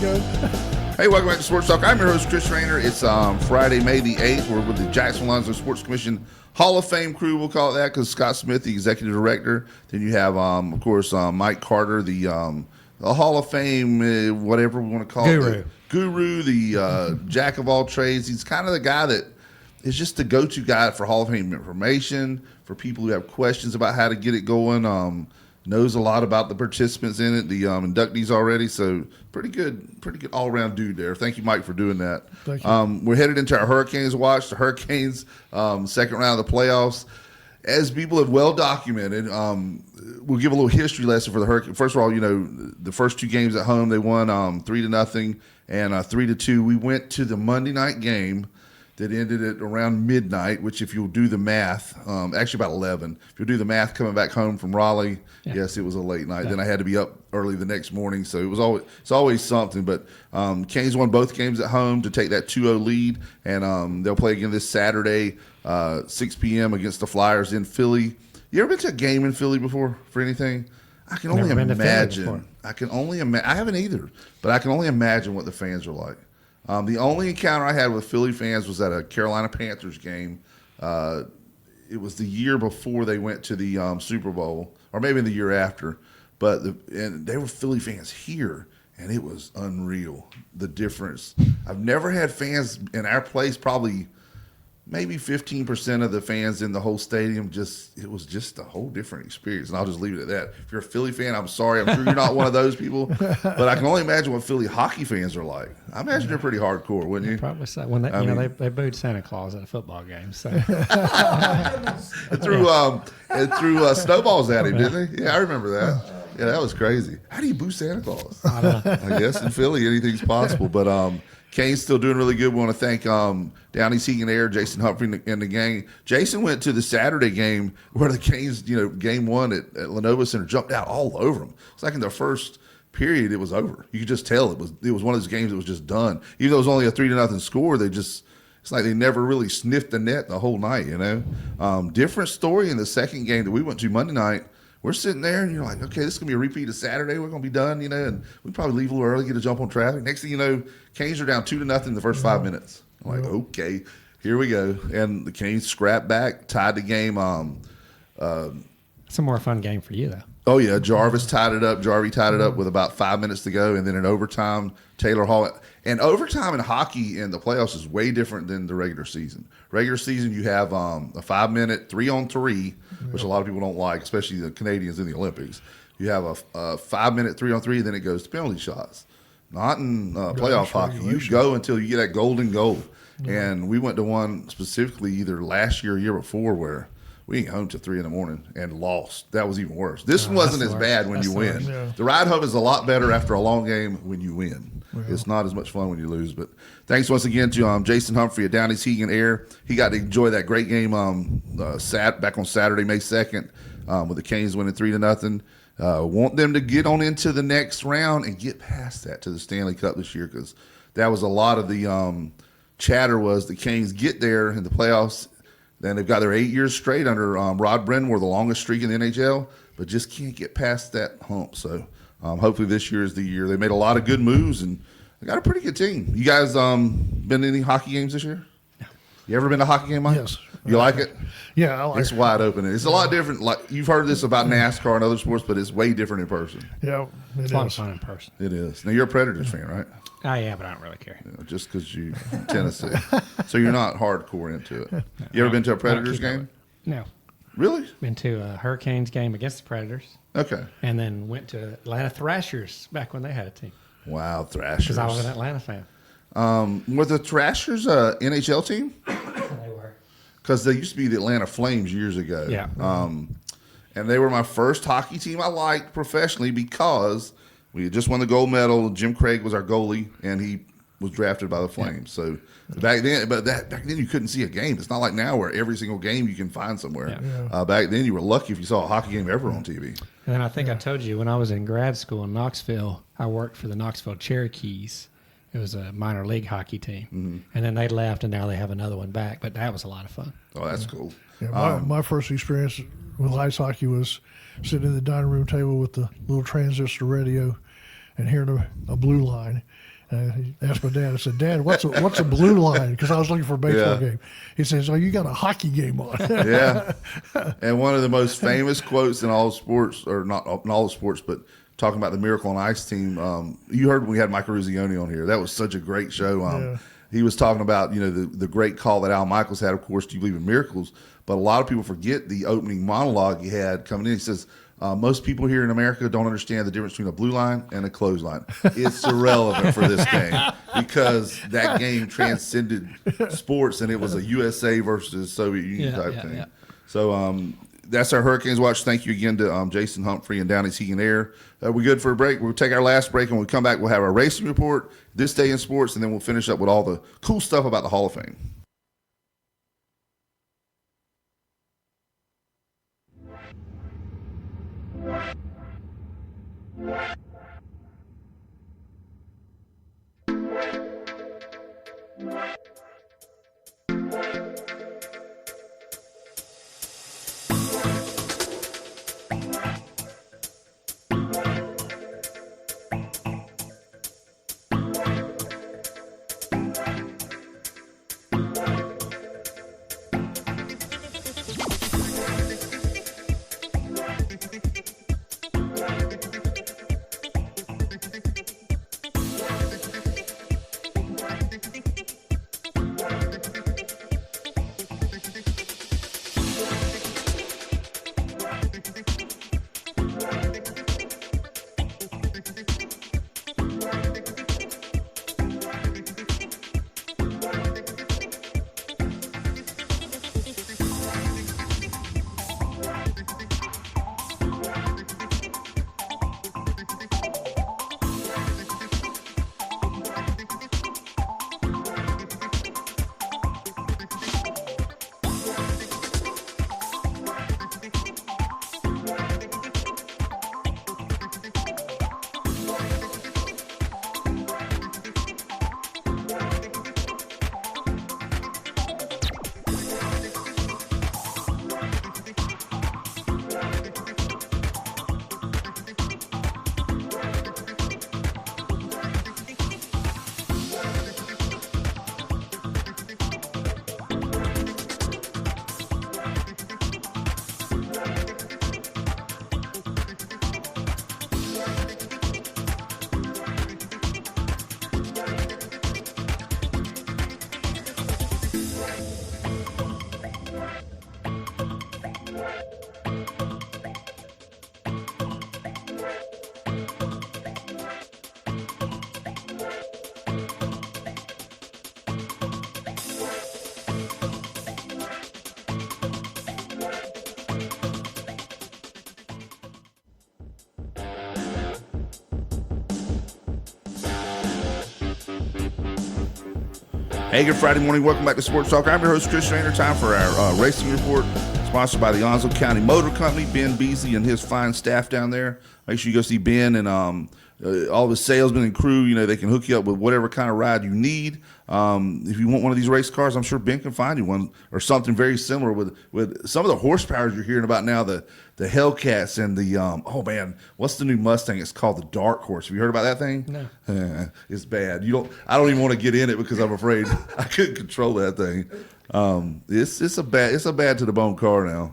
Good. Hey, welcome back to Sports Talk. I'm your host, Chris Raynor. It's Friday, May the 8th. We're with the Jacksonville-Onslow Sports Commission Hall of Fame crew. We'll call it that because Scott Smith, the executive director. Then you have, of course, Mike Carter, the Hall of Fame, whatever we want to call Guru. it. Guru, the jack of all trades. He's kind of the guy that is just the go-to guy for Hall of Fame information, for people who have questions about how to get it going. Knows a lot about the participants in it, the inductees already. So pretty good all-around dude there. Thank you, Mike, for doing that. Thank you. We're headed into our Hurricanes watch. The Hurricanes, second round of the playoffs. As people have well documented, we'll give a little history lesson for the Hurricanes. First of all, the first 2 games at home, they won 3-0 and 3-2. We went to the Monday night game that ended at around midnight, which if you'll do the math, actually about 11. If you'll do the math coming back home from Raleigh, yes, it was a late night. Then I had to be up early the next morning, so it's always something. But Canes won both games at home to take that 2-0 lead, and they'll play again this Saturday, 6 p.m. against the Flyers in Philly. You ever been to a game in Philly before for anything? I can only Never been to Philly imagine. before. I can only imagine. I haven't either, but I can only imagine what the fans are like. The only encounter I had with Philly fans was at a Carolina Panthers game. It was the year before they went to the Super Bowl, or maybe the year after. But and they were Philly fans here, and it was unreal, the difference. I've never had fans in our place, probably maybe 15% of the fans in the whole stadium. It was just a whole different experience, and I'll just leave it at that. If you're a Philly fan, I'm sorry. I'm sure you're not one of those people, but I can only imagine what Philly hockey fans are like. I imagine they're pretty hardcore, wouldn't you? Probably so. When they booed Santa Claus at a football game. So It threw snowballs at him, didn't they? Yeah, I remember that. Yeah, that was crazy. How do you boo Santa Claus? I guess in Philly, anything's possible. But Kane's still doing really good. We want to thank Downey Seegan Air, Jason Humphrey, and the gang. Jason went to the Saturday game where the Canes, game 1 at Lenovo Center, jumped out all over them. It's like in the first period, it was over. You could just tell it was one of those games that was just done. Even though it was only a 3-0 score, they just it's like they never really sniffed the net the whole night, you know. Different story in the second game that we went to Monday night. We're sitting there, and you're like, okay, this is going to be a repeat of Saturday. We're going to be done, you know, and we probably leave a little early, get a jump on traffic. Next thing you know, Canes are down 2-0 in the first 5 minutes. I'm like, okay, here we go. And the Canes scrapped back, tied the game. It's a more fun game for you, though. Oh, yeah, Jarvis tied it up. Jarvie tied it up with about 5 minutes to go. And then in overtime, Taylor Hall. And overtime in hockey in the playoffs is way different than the regular season. Regular season, you have a 5-minute 3-on-3, which a lot of people don't like, especially the Canadians in the Olympics. You have a 5-minute 3-on-3, then it goes to penalty shots. Not in playoff hockey. You go until you get that golden goal. And we went to one specifically either last year or year before where we ain't home till 3 a.m. and lost. That was even worse. This one wasn't as bad when you win. Yeah. The ride home is a lot better after a long game when you win. It's not as much fun when you lose. But thanks once again to Jason Humphrey at Downey's Heating and Air. He got to enjoy that great game back on Saturday, May 2nd, with the Canes winning 3-0. Want them to get on into the next round and get past that to the Stanley Cup this year, because that was a lot of the chatter was the Canes get there in the playoffs. Then they've got their 8 years straight under Rod Brind'Amour, the longest streak in the NHL, but just can't get past that hump. So hopefully this year is the year. They made a lot of good moves, and they got a pretty good team. You guys been to any hockey games this year? No. You ever been to a hockey game, Mike? Yes. You like it? Yeah, I like It's it. wide open. It's a lot different. Like you've heard this about NASCAR and other sports, but it's way different in person. Yeah, It's a lot of fun in person. It is. Now, you're a Predators fan, right? Oh, yeah, but I don't really care. You know, just because you from Tennessee. So you're not hardcore into it. You ever been to a Predators game? No. Really? Been to a Hurricanes game against the Predators, Okay. and then went to Atlanta Thrashers back when they had a team, Wow, Thrashers. because I was an Atlanta fan. Were the Thrashers a NHL team? They were. Because they used to be the Atlanta Flames years ago. Yeah. And they were my first hockey team I liked professionally because we had just won the gold medal. Jim Craig was our goalie, and he was drafted by the Flames. So back then, back then you couldn't see a game. It's not like now where every single game you can find somewhere. Yeah. Back then you were lucky if you saw a hockey game ever on TV. And then I think I told you when I was in grad school in Knoxville, I worked for the Knoxville Cherokees. It was a minor league hockey team. And then they left, and now they have another one back. But that was a lot of fun. Oh, that's cool. Yeah, my first experience with ice hockey was sitting at the dining room table with the little transistor radio and hearing a blue line. And I asked my dad, I said, Dad, what's a blue line? Because I was looking for a baseball game. He says, oh, you got a hockey game on. Yeah. And one of the most famous quotes in all sports, or not all sports, but talking about the Miracle on Ice team, you heard when we had Michael Ruzzioni on here. That was such a great show. He was talking about, the great call that Al Michaels had, of course, Do You Believe in Miracles? But a lot of people forget the opening monologue he had coming in. He says, most people here in America don't understand the difference between a blue line and a clothesline. It's irrelevant for this game because that game transcended sports, and it was a USA versus Soviet Union type thing. Yeah. So that's our Hurricanes Watch. Thank you again to Jason Humphrey and Downey's Heating and Air. We're good for a break. We'll take our last break, and when we come back, we'll have our racing report, this day in sports, and then we'll finish up with all the cool stuff about the Hall of Fame. Hey, good Friday morning. Welcome back to Sports Talk. I'm your host, Chris Raynor. Time for our racing report, sponsored by the Onslow County Motor Company. Ben Beasley and his fine staff down there. Make sure you go see Ben and all of his salesmen and crew. You know, they can hook you up with whatever kind of ride you need. If you want one of these race cars, I'm sure Ben can find you one or something very similar with some of the horsepowers you're hearing about now, the Hellcats and the, oh man, what's the new Mustang? It's called the Dark Horse. Have you heard about that thing? No. It's bad. I don't even want to get in it because I'm afraid I couldn't control that thing. It's a bad to the bone car now.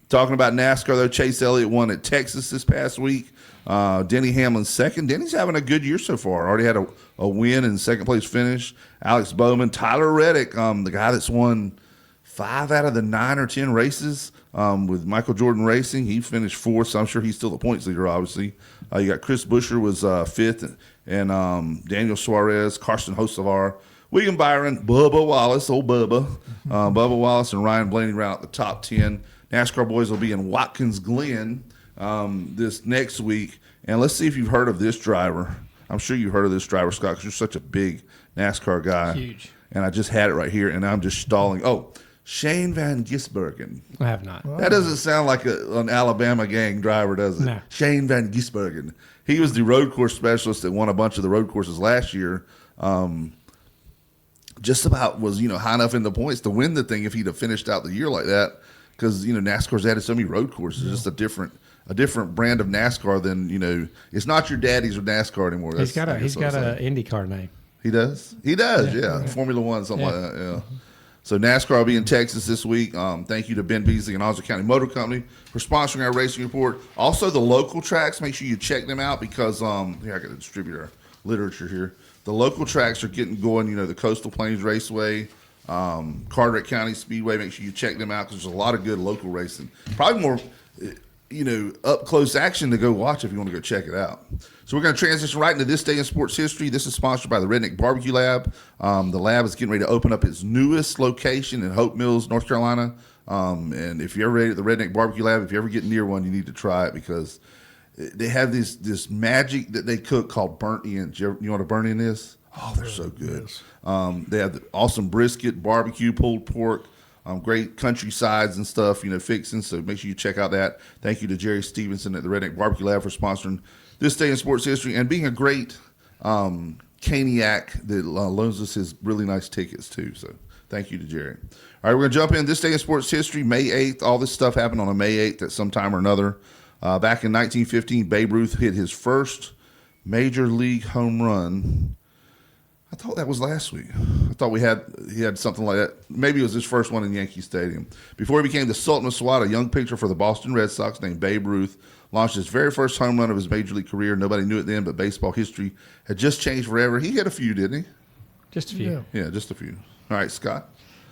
Talking about NASCAR though, Chase Elliott won at Texas this past week. Denny Hamlin's second. Denny's having a good year so far. Already had a win and second place finish. Alex Bowman, Tyler Reddick, the guy that's won 5 out of the 9 or 10 races with Michael Jordan Racing. He finished 4th, so I'm sure he's still the points leader, obviously. You got Chris Buescher was 5th, and Daniel Suarez, Carson Hocevar, William Byron, Bubba Wallace, old Bubba, Bubba Wallace, and Ryan Blaney round out the top 10. NASCAR boys will be in Watkins Glen this next week. And let's see if you've heard of this driver. I'm sure you've heard of this driver, Scott, because you're such a big NASCAR guy. Huge. And I just had it right here, and I'm just stalling. Oh, Shane Van Gisbergen. I have not. That doesn't sound like an Alabama gang driver, does it? No. Shane Van Gisbergen. He was the road course specialist that won a bunch of the road courses last year. Just about was, high enough in the points to win the thing if he'd have finished out the year like that. Because, NASCAR's added so many road courses. It's just a different brand of NASCAR than, it's not your daddy's or NASCAR anymore. He's got an IndyCar name. He does? He does, yeah. Formula One, something like that, yeah. So NASCAR will be in Texas this week. Thank you to Ben Beasley and Onslow County Motor Company for sponsoring our racing report. Also, the local tracks, make sure you check them out because, I got to distribute our literature here. The local tracks are getting going, the Coastal Plains Raceway, Carteret County Speedway. Make sure you check them out because there's a lot of good local racing. Probably more, up close action to go watch if you want to go check it out. So we're going to transition right into this day in sports history. This is sponsored by the Redneck Barbecue Lab. The lab is getting ready to open up its newest location in Hope Mills, North Carolina. And if you're ever ready at the Redneck Barbecue Lab, if you ever get near one, you need to try it because they have this magic that they cook called burnt ends. You know what a burnt end is? Oh, they're so good. They have the awesome brisket, barbecue, pulled pork, great country sides and stuff, fixing. So make sure you check out that. Thank you to Jerry Stevenson at the Redneck Barbecue Lab for sponsoring this day in sports history and being a great Caniac that loans us his really nice tickets too. So thank you to Jerry. All right, we're going to jump in this day in sports history, May 8th. All this stuff happened on a May 8th at some time or another. Back in 1915, Babe Ruth hit his first major league home run. I thought that was last week. I thought he had something like that. Maybe it was his first one in Yankee Stadium. Before he became the Sultan of Swat, a young pitcher for the Boston Red Sox named Babe Ruth launched his very first home run of his major league career. Nobody knew it then, but baseball history had just changed forever. He hit a few, didn't he? Just a few. Yeah, just a few. All right, Scott.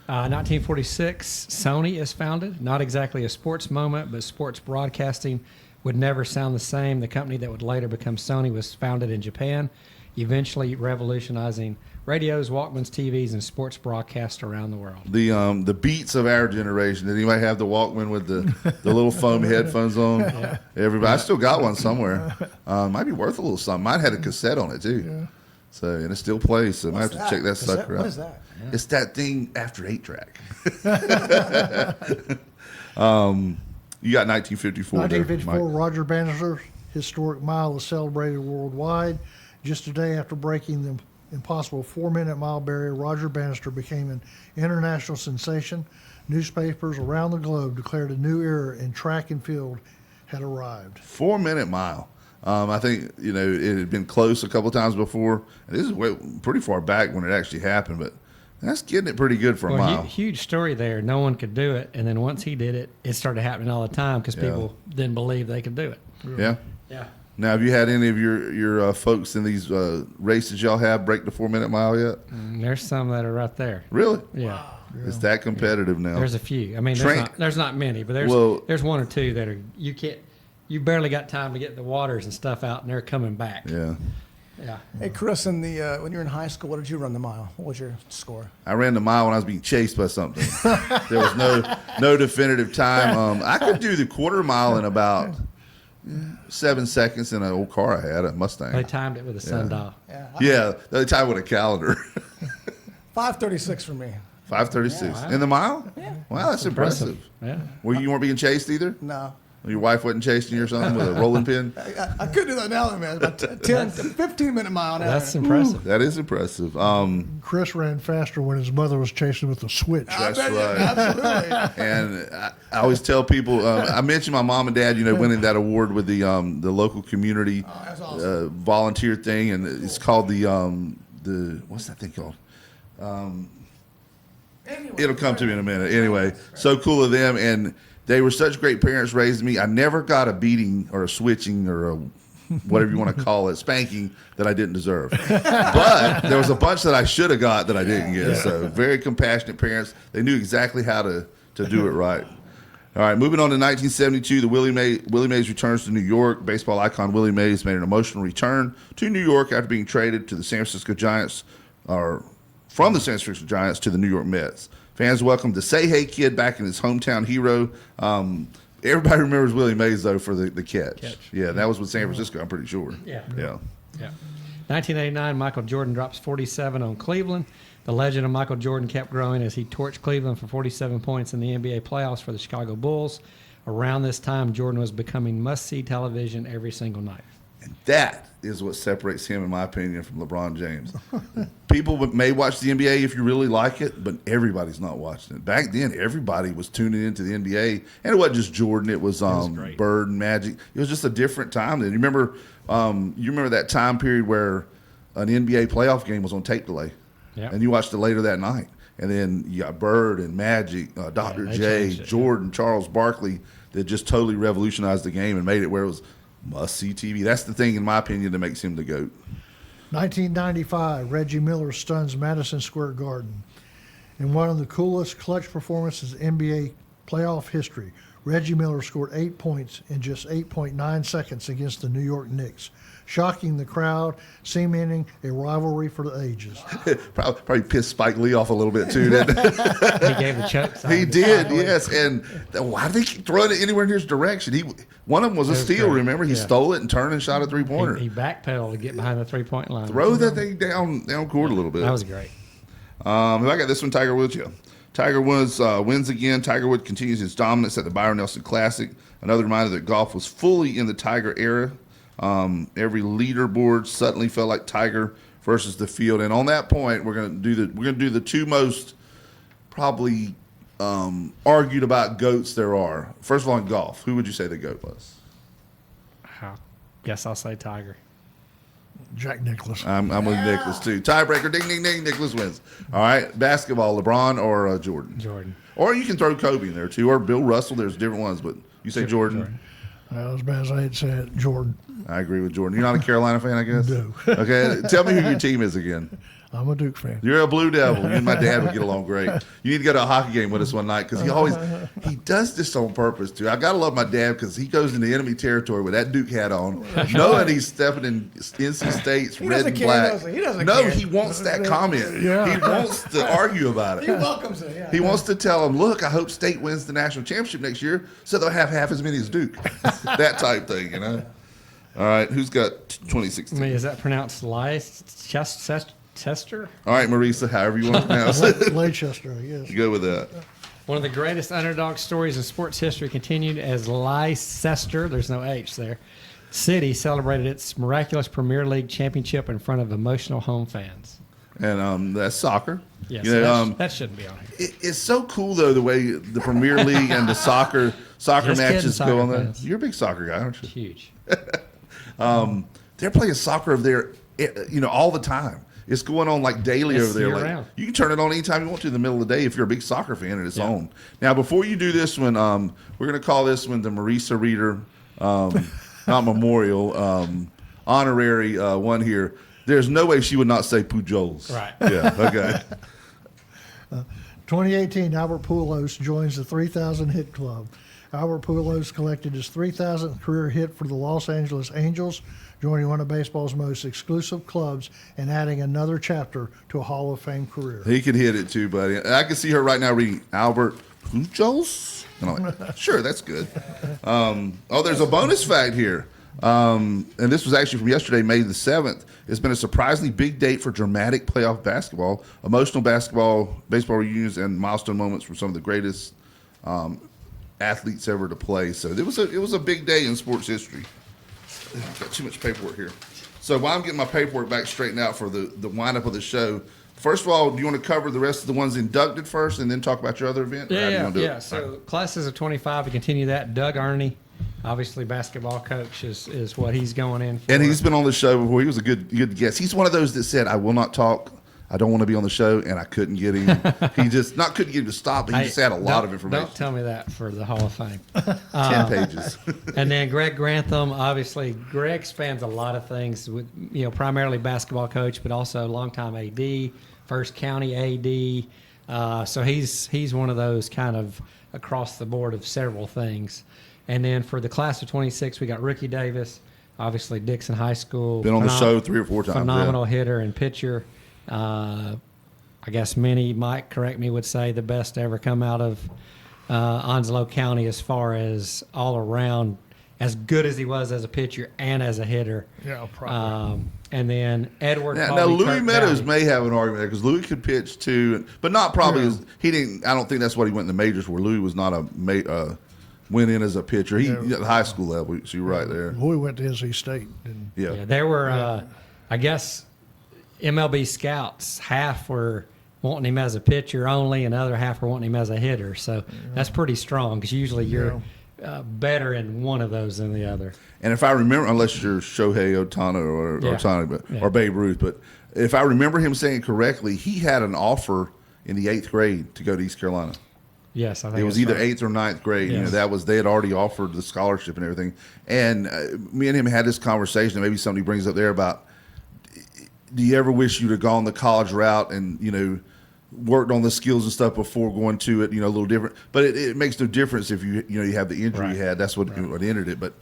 1946, Sony is founded. Not exactly a sports moment, but sports broadcasting would never sound the same. The company that would later become Sony was founded in Japan, eventually revolutionizing radios, Walkmans, TVs, and sports broadcasts around the world. The Beats of our generation. Did anybody have the Walkman with the little foam headphones on? Yeah. Everybody. I still got one somewhere. Might be worth a little something. Mine had a cassette on it too. Yeah. So and it still plays. So I might have to check that sucker out. What is that? Yeah. It's that thing after 8-track. You got 1954. 1954, Roger Bannister's historic mile is celebrated worldwide. Just a day after breaking the impossible 4-minute mile barrier, Roger Bannister became an international sensation. Newspapers around the globe declared a new era in track and field had arrived. 4-minute mile. I think, it had been close a couple times before. And this is pretty far back when it actually happened, but that's getting it pretty good for a mile. Huge story there. No one could do it. And then once he did it, it started happening all the time because people didn't believe they could do it. Really? Yeah. Yeah. Now, have you had any of your folks in these races y'all have break the 4-minute mile yet? There's some that are right there. Really? Yeah. Wow. It's that competitive now. There's a few. I mean, there's not many, but there's one or two that are you barely got time to get the waters and stuff out, and they're coming back. Yeah. Yeah. Hey, Chris, when you were in high school, what did you run the mile? What was your score? I ran the mile when I was being chased by something. There was no definitive time. I could do the quarter mile in about 7 seconds in an old car I had, a Mustang. They timed it with a sundial. Yeah, they timed it with a calendar. 5:36 for me. 5:36 in the mile. Yeah. Wow, that's impressive. Yeah. Well, you weren't being chased either. No. Your wife wasn't chasing you or something with a rolling pin. I could do that now, man. About 10 to 15-minute mile an hour. That's impressive. That is impressive. Chris ran faster when his mother was chasing with a switch. That's bet you- right. Absolutely. And I always tell people, I mentioned my mom and dad, winning that award with the local community that's awesome. volunteer thing, and it's called the what's that thing called? Anyway, It'll come to me in a minute. Anyway, so cool of them, and they were such great parents raising me. I never got a beating or a switching or a whatever you want to call it, spanking that I didn't deserve. But there was a bunch that I should have got that I didn't get. So very compassionate parents. They knew exactly how to do it right. All right, moving on to 1972, the Willie Mays returns to New York. Baseball icon Willie Mays made an emotional return to New York after being traded to the San Francisco Giants, or from the San Francisco Giants to the New York Mets. Fans welcomed the Say Hey Kid back in his hometown hero. Everybody remembers Willie Mays, though, for the catch. Yeah, that was with San Francisco, I'm pretty sure. Yeah. Yeah. 1989, Michael Jordan drops 47 on Cleveland. The legend of Michael Jordan kept growing as he torched Cleveland for 47 points in the NBA playoffs for the Chicago Bulls. Around this time, Jordan was becoming must-see television every single night. And that is what separates him, in my opinion, from LeBron James. People may watch the NBA if you really like it, but everybody's not watching it. Back then, everybody was tuning into the NBA, and it wasn't just Jordan. It was great. Bird and Magic. It was just a different time then. You remember that time period where an NBA playoff game was on tape delay, and you watched it later that night. And then you got Bird and Magic, Dr. J, Jordan, Charles Barkley, that just totally revolutionized the game and made it where it was must-see TV. That's the thing, in my opinion, that makes him the GOAT. 1995, Reggie Miller stuns Madison Square Garden. In one of the coolest clutch performances in NBA playoff history, Reggie Miller scored 8 points in just 8.9 seconds against the New York Knicks, shocking the crowd, cementing a rivalry for the ages. Probably pissed Spike Lee off a little bit, too, didn't it? He gave the choke sign. He did, yes. And why did they keep throwing it anywhere in his direction? One of them was a steal, great. remember? He stole it and turned and shot a three-pointer. He backpedaled to get behind the three-point line. Throw that thing down court a little bit. That was great. I got this one, Tiger Woods. Yeah. Tiger Woods wins again. Tiger Woods continues his dominance at the Byron Nelson Classic. Another reminder that golf was fully in the Tiger era. Every leaderboard suddenly felt like Tiger versus the field. And on that point, we're going to do the two most probably argued about GOATs there are. First of all, in golf, who would you say the GOAT was? I guess I'll say Tiger. Jack Nicklaus. I'm with Nicklaus too. Tiebreaker, ding, ding, ding. Nicklaus wins. All right, basketball, LeBron or Jordan? Jordan. Or you can throw Kobe in there too, or Bill Russell. There's different ones, but you say Jordan. As bad as I hate to say it, Jordan. I agree with Jordan. You're not a Carolina fan, I guess? No. Okay, tell me who your team is again. I'm a Duke fan. You're a Blue Devil. You and my dad would get along great. You need to go to a hockey game with us one night because he does this on purpose too. I gotta love my dad because he goes into enemy territory with that Duke hat on, knowing he's stepping in NC State's red and black. He doesn't No, care. he wants that comment. Yeah. He wants to argue about He it. welcomes it. Yeah. He wants to tell him, look, I hope State wins the national championship next year so they'll have half as many as Duke. That type thing, you know. All right, who's got 2016? I mean, is that pronounced Leicester? All right, Marisa, however you want to pronounce it. Leicester, I guess. Go with that. One of the greatest underdog stories in sports history continued as Leicester, there's no H there, City celebrated its miraculous Premier League championship in front of emotional home fans. And that's soccer. Yes, You know, that shouldn't be on here. It's so cool, though, the way the Premier League and the soccer Just kidding, matches soccer go on there. fans. You're a big soccer guy, aren't you? Huge. They're playing soccer over there, all the time. It's going on like daily It's over there. Like, year-round. you can turn it on anytime you want to in the middle of the day if you're a big soccer fan and it's on. Now, before you do this one, we're going to call this one the Marisa Reeder, not memorial, honorary one here. There's no way she would not say Pujols. Right. Yeah, okay. 2018, Albert Pujols joins the 3,000 hit club. Albert Pujols collected his 3,000th career hit for the Los Angeles Angels, joining one of baseball's most exclusive clubs and adding another chapter to a Hall of Fame career. He could hit it too, buddy. I can see her right now reading Albert Pujols. And I'm like, sure, that's good. There's a bonus fact here. And this was actually from yesterday, May the 7th. It's been a surprisingly big date for dramatic playoff basketball, emotional basketball, baseball reunions, and milestone moments for some of the greatest athletes ever to play. So it was a big day in sports history. I've got too much paperwork here. So while I'm getting my paperwork back straightened out for the windup of the show, first of all, do you want to cover the rest of the ones inducted first and then talk about your other event? Or how do you want to do it? So classes of 25, to continue that, Doug Ernie, obviously basketball coach, is what he's going in for. And he's been on the show before. He was a good guest. He's one of those that said, I will not talk. I don't want to be on the show, and I couldn't get him. He just, not couldn't get him to stop, but he just had a lot of information. Don't tell me that for the Hall of Fame. 10 pages. And then Greg Grantham, obviously, Greg spans a lot of things with, primarily basketball coach, but also longtime AD, first county AD. So he's one of those kind of across the board of several things. And then for the class of 26, we got Ricky Davis, obviously Dixon High School. Been on the show 3 or 4 times. Phenomenal hitter and pitcher. I guess many, Mike, correct me, would say the best to ever come out of Onslow County as far as all around, as good as he was as a pitcher and as a hitter. Yeah, probably. And then Edward. Now Louis Meadows may have an argument there because Louis could pitch too, but not probably as he didn't. I don't think that's what he went in the majors for. Louis was not went in as a pitcher. He at the high school level. So you're right there. Louis went to NC State. And Yeah, there were, I guess, MLB scouts, half were wanting him as a pitcher only, and the other half were wanting him as a hitter. So that's pretty strong because usually you're better in one of those than the other. And if I remember, unless you're Shohei Ohtani or Babe Ruth, but if I remember him saying correctly, he had an offer in the 8th grade to go to East Carolina. Yes, I think it was either 8th or 9th grade. Yes. They had already offered the scholarship and everything. And me and him had this conversation, and maybe somebody brings up there about, do you ever wish you'd have gone the college route and, worked on the skills and stuff before going to it, a little different. But it makes no difference if you have the injury you had. That's what ended it. But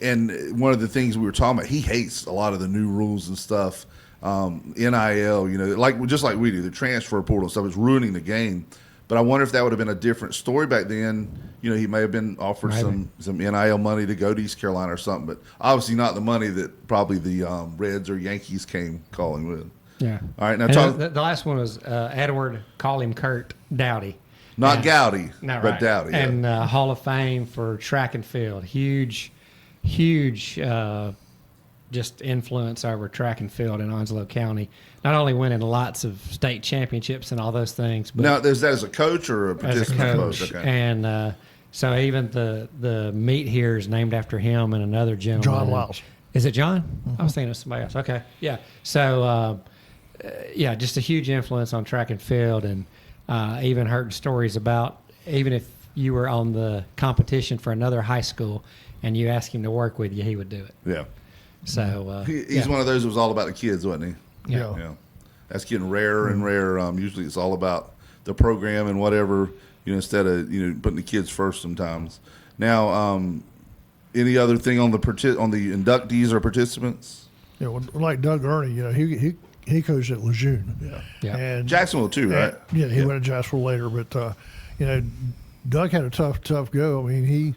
and one of the things we were talking about, he hates a lot of the new rules and stuff. NIL, just like we do, the transfer portal stuff is ruining the game. But I wonder if that would have been a different story back then. He may have been offered some NIL money to go to East Carolina or something, but obviously not the money that probably the Reds or Yankees came calling with. Yeah. All right. Now, the last one was Edward, call him Kurt Dowdy. Not Gowdy, no, but right. Dowdy. And Hall of Fame for track and field. Huge just influence over track and field in Onslow County. Not only winning lots of state championships and all those things, but now is that as a coach or a participant? As a coach. Okay. And so even the meet here is named after him and another gentleman. John Wiles. Is it John? I was thinking of somebody else. Okay. Yeah. So, just a huge influence on track and field, and even heard stories about even if you were on the competition for another high school and you asked him to work with you, he would do it. Yeah. So he's one of those that was all about the kids, wasn't he? Yeah. Yeah. That's getting rarer and rarer. Usually it's all about the program and whatever, instead of, putting the kids first sometimes. Now, any other thing on the inductees or participants? Yeah, like Doug Ernie, he coached at Lejeune. Yeah. And Jacksonville too, right? Yeah, he went to Jacksonville later, but Doug had a tough go. I mean,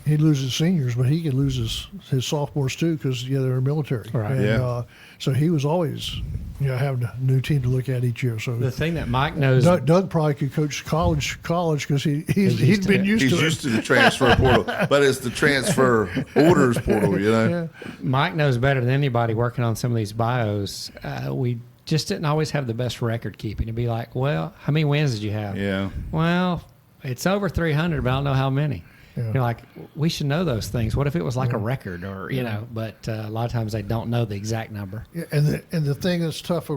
he loses seniors, but he could lose his sophomores too because they're military. Right. And, so he was always having a new team to look at each year. So the thing that Mike knows, Doug probably could coach college because he'd been used to it. He's used to the transfer portal, but it's the transfer orders portal. Yeah. Mike knows better than anybody working on some of these bios. We just didn't always have the best record keeping. To be like, well, how many wins did you have? Yeah. Well, it's over 300, but I don't know how many. Yeah. You're like, we should know those things. What if it was like a record or, but a lot of times they don't know the exact number. Yeah, and the thing that's tough,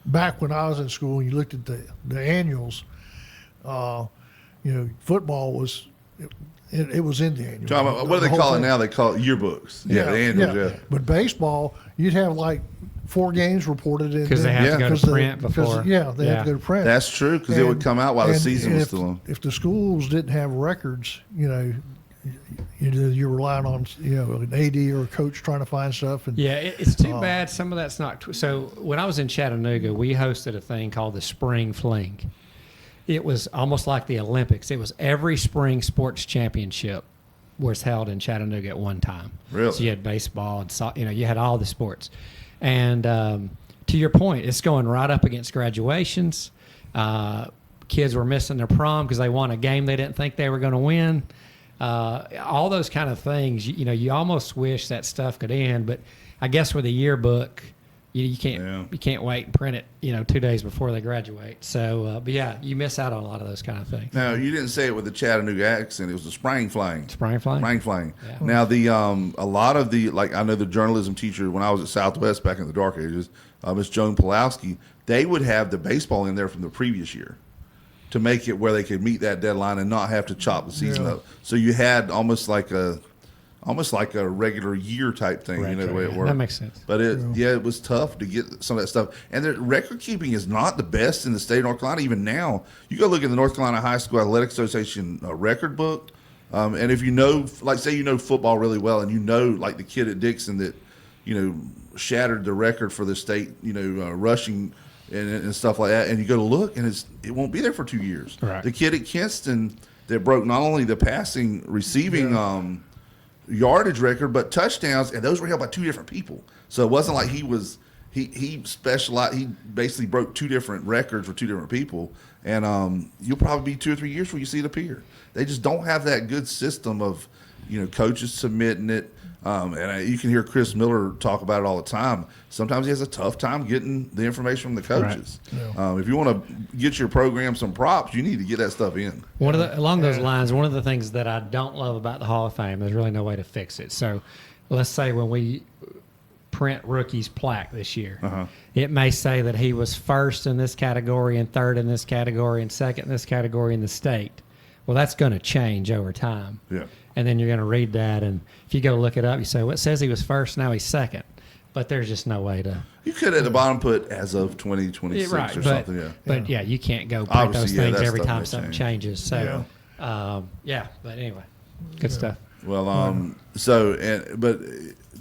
back when I was in school, you looked at the annuals, football was, it was in the annuals. John, what do they call it now? They call it yearbooks. Yeah, the annuals, yeah. But baseball, you'd have like 4 games reported in. Because they have to go to print before. They have to go to print. That's true, because it would come out while the season was still on. If the schools didn't have records, you're relying on an AD or a coach trying to find stuff. And it's too bad some of that's not. So when I was in Chattanooga, we hosted a thing called the Spring Fling. It was almost like the Olympics. It was every spring sports championship was held in Chattanooga at one time. Really? So you had baseball and you had all the sports. And to your point, it's going right up against graduations. Kids were missing their prom because they won a game they didn't think they were going to win. All those kind of things, you almost wish that stuff could end, but I guess with a yearbook, you can't wait and print it, 2 days before they graduate. So, but yeah, you miss out on a lot of those kind of things. Now, you didn't say it with the Chattanooga accent. It was the sprang flying. Sprang flying? Sprang flying. Yeah. Now, a lot of I know the journalism teacher when I was at Southwest back in the dark ages, Miss Joan Pulowski, they would have the baseball in there from the previous year to make it where they could meet that deadline and not have to chop the season up. So you had almost like a regular year type thing, the way it worked. That makes sense. But it was tough to get some of that stuff. And the record keeping is not the best in the state of North Carolina. Even now, you go look at the North Carolina High School Athletic Association record book, and if say football really well, and like the kid at Dixon that shattered the record for the state, rushing and stuff like that, and you go to look, and it won't be there for 2 years. Right. The kid at Kinston that broke not only the receiving yardage record, but touchdowns, and those were held by two different people. So it wasn't like he specialized. He basically broke two different records for two different people, and you'll probably be 2 or 3 years before you see it appear. They just don't have that good system of coaches submitting it. And you can hear Chris Miller talk about it all the time. Sometimes he has a tough time getting the information from the coaches. Right. Yeah. If you want to get your program some props, you need to get that stuff in. Along those lines, one of the things that I don't love about the Hall of Fame, there's really no way to fix it. So let's say when we print rookie's plaque this year, it may say that he was first in this category and third in this category and second in this category in the state. Well, that's going to change over time. Yeah. And then you're going to read that, and if you go look it up, you say, well, it says he was first, now he's second. But there's just no way to. You could at the bottom put as of 2026 right, or something, yeah. But yeah, you can't go print those things every time something changes. So, but anyway, good stuff. Well, but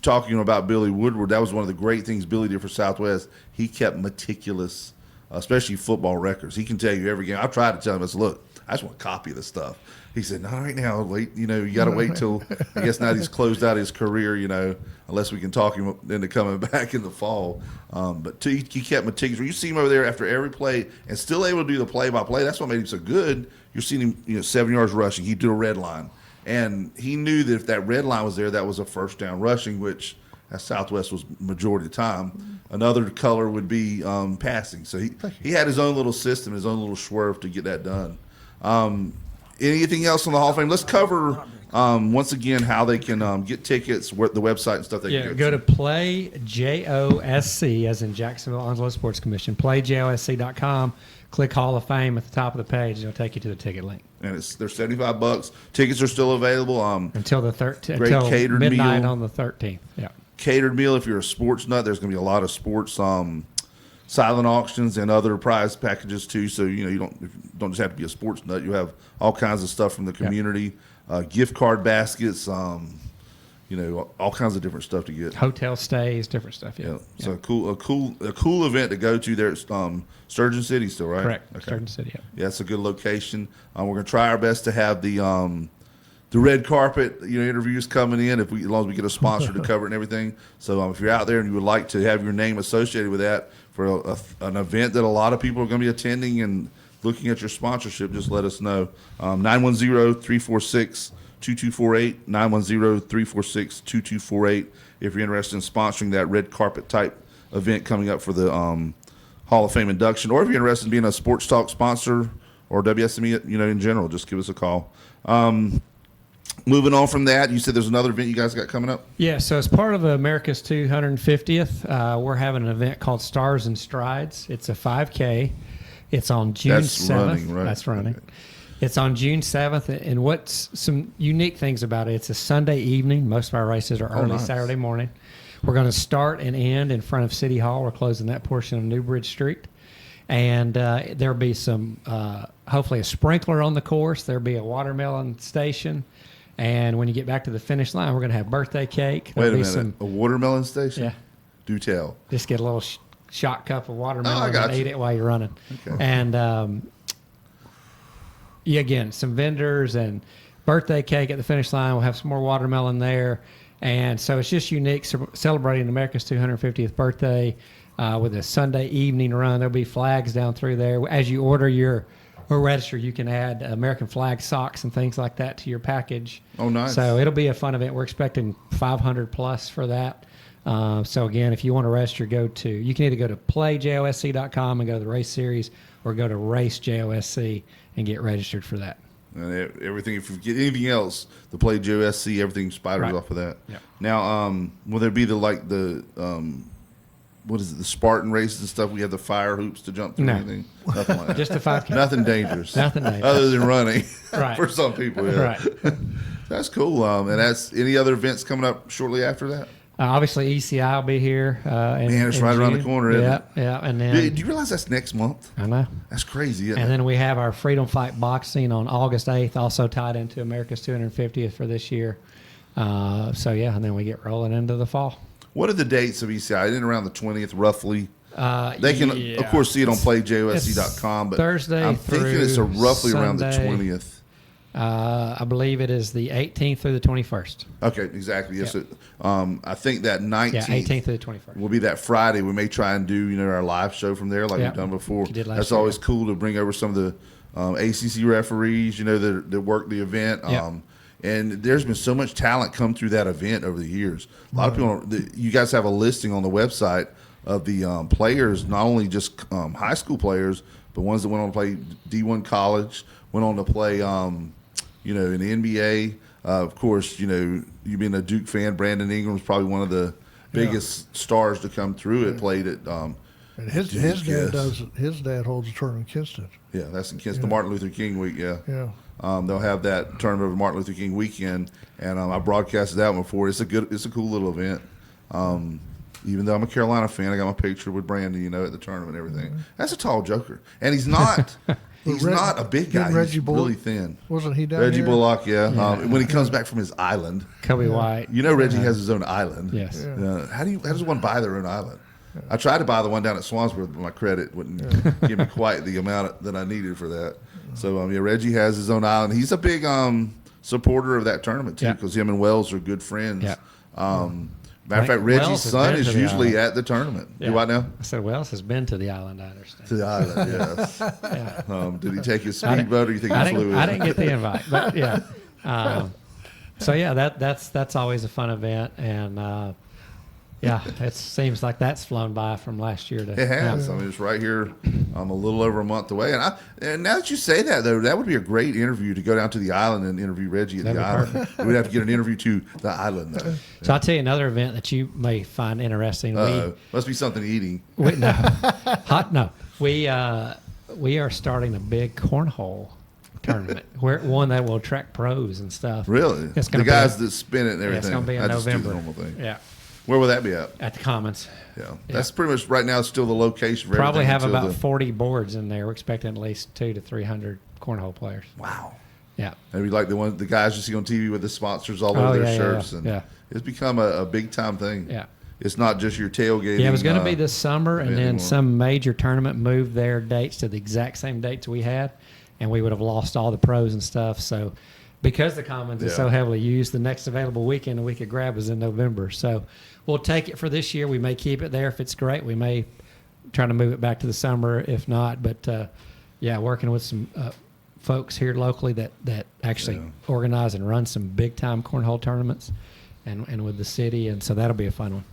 talking about Billy Woodward, that was one of the great things Billy did for Southwest. He kept meticulous, especially football records. He can tell you every game. I tried to tell him, I said, look, I just want a copy of this stuff. He said, "Not right now. Wait, you got to wait till I guess now he's closed out his career. Unless we can talk him into coming back in the fall." But he kept meticulous. You see him over there after every play and still able to do the play-by-play. That's what made him so good. You're seeing him, 7 yards rushing. He'd do a red line, and he knew that if that red line was there, that was a first down rushing, which at Southwest was majority of the time. Another color would be passing. So he had his own little system, his own little swerve to get that done. Anything else on the Hall of Fame? Let's cover once again how they can get tickets, the website and stuff. They can go to Play JOSC, as in Jacksonville-Onslow Sports Commission. PlayJOSC.com. Click Hall of Fame at the top of the page. It'll take you to the ticket link. And they're $75. Tickets are still available. Until the 13th. Great until catered midnight meal on the 13th. Yeah. Catered meal. If you're a sports nut, there's going to be a lot of sports silent auctions and other prize packages too. So you don't just have to be a sports nut. You have all kinds of stuff from the community, gift card baskets, all kinds of different stuff to get. Hotel stays, different stuff. Yeah. So a cool event to go to there at Sturgeon City still, right? Correct. Okay. Sturgeon City. Yeah. It's a good location. We're going to try our best to have the red carpet, interviews coming in as long as we get a sponsor to cover it and everything. So if you're out there and you would like to have your name associated with that for an event that a lot of people are going to be attending and looking at your sponsorship, just let us know. 910-346-2248, 910-346-2248 if you're interested in sponsoring that red carpet type event coming up for the Hall of Fame induction, or if you're interested in being a Sports Talk sponsor or WSME, in general, just give us a call. Moving on from that, you said there's another event you guys got coming up? Yeah, so as part of America's 250th, we're having an event called Stars and Strides. It's a 5K. It's on June 7th. Running, right? That's running. Okay. It's on June 7th, and what's some unique things about it, it's a Sunday evening. Most of our races are early Saturday morning. We're going to start and end in front of City Hall. We're closing that portion of Newbridge Street. And there'll be some, hopefully a sprinkler on the course. There'll be a watermelon station. And when you get back to the finish line, we're going to have birthday cake. Wait a minute. A watermelon station? Yeah. Do tell. Just get a little shot cup of watermelon and eat it while you're running. Okay. And, again, some vendors and birthday cake at the finish line. We'll have some more watermelon there. And so it's just unique, celebrating America's 250th birthday with a Sunday evening run. There'll be flags down through there. As you order or register, you can add American flag socks and things like that to your package. Oh, nice. So it'll be a fun event. We're expecting 500 plus for that. So again, if you want to register, you can either go to playjosc.com and go to the race series, or go to race JOSC and get registered for that. And everything, if you get anything else, the Play JOSC, everything spiders off of that. Yep. Now, will there be what is it, the Spartan races and stuff? We have the fire hoops to jump through, No. anything? Nothing like that. Just a 5K. Nothing dangerous. Nothing dangerous. Other than running. Right. For some people, yeah. Right. That's cool. And that's any other events coming up shortly after that? Obviously, ECI will be here. Man, it's right around the corner, isn't it? Yeah. And Do then you realize that's next month? I know. That's crazy, isn't And it? then we have our Freedom Fight boxing on August 8th, also tied into America's 250th for this year. And then we get rolling into the fall. What are the dates of ECI? Isn't it around the 20th, roughly? They can, of course, see it on playjosc.com, but Thursday I'm thinking it's through roughly around the Sunday. 20th. I believe it is the 18th through the 21st. Okay, exactly. Yes. Yep. I think that 19th Yeah, 18th through the 21st. will be that Friday. We may try and do our live show from there like Yep. we've done before. You did last That's year. always cool to bring over some of the ACC referees, that work the event. Yep. And there's been so much talent come through that event over the years. A lot of people, you guys have a listing on the website of the players, not only just high school players, but ones that went on to play D1 college, went on to play, in the NBA. Of course, you being a Duke fan, Brandon Ingram's probably one of the biggest stars to come through it. Played at And his dad holds a tournament in Kinston. yeah, that's in Kinston, the Martin Luther King week. Yeah. Yeah. They'll have that tournament over Martin Luther King weekend, and I broadcasted that one before. It's a cool little event. Even though I'm a Carolina fan, I got my picture with Brandon, at the tournament and everything. That's a tall joker, and he's not. He's not a big guy. Reggie He's Bullock, really thin. Wasn't he down Reggie here? Bullock, yeah. When he comes back from his island, Kobe White. Reggie has his own island. Yes. Yeah. How does one buy their own island? I tried to buy the one down at Swansboro, but my credit wouldn't give me quite the amount that I needed for that. So, Reggie has his own island. He's a big supporter of that tournament, too, because him and Wells are good friends. Yeah. Matter of fact, Reggie's Wells has son been is to the usually island. at the tournament. Yeah. You what now? I said Wells has been to the island, I understand. To the island, yes. Did he take his I speedboat, or you think he flew in? I didn't get the invite, but yeah. That's always a fun event, and it seems like that's flown by from last year to It has. It's right here, a little over a month away. And now that you say that, though, that would be a great interview to go down to the island and interview Reggie at That'd the be island. We'd have to get an interview to the island, though. So I'll tell you another event that you may find interesting. Must be something eating. We are starting a big cornhole tournament, one that will attract pros and stuff. Really? It's The gonna guys that spin it and everything. It's going to be in I just do the November. normal thing. Yeah, Where will that be at? at the Commons. Yeah. That's pretty much right now still the location for Probably everything have until about 40 boards in there. We're expecting at least 200 to 300 cornhole players. Wow. Yeah. Maybe like the guys you see on TV with the sponsors all over their shirts. And it's become a big time thing. Yeah. It's not just your tailgating. Yeah, it was going to be this summer, and then anymore. some major tournament moved their dates to the exact same dates we had, and we would have lost all the pros and stuff. So because the Commons is so heavily used, the next available weekend we could grab is in November. So we'll take it for this year. We may keep it there if it's great. We may try to move it back to the summer if not. But, working with some folks here locally that actually organize and run some big-time cornhole tournaments and with the city, and so that'll be a fun one.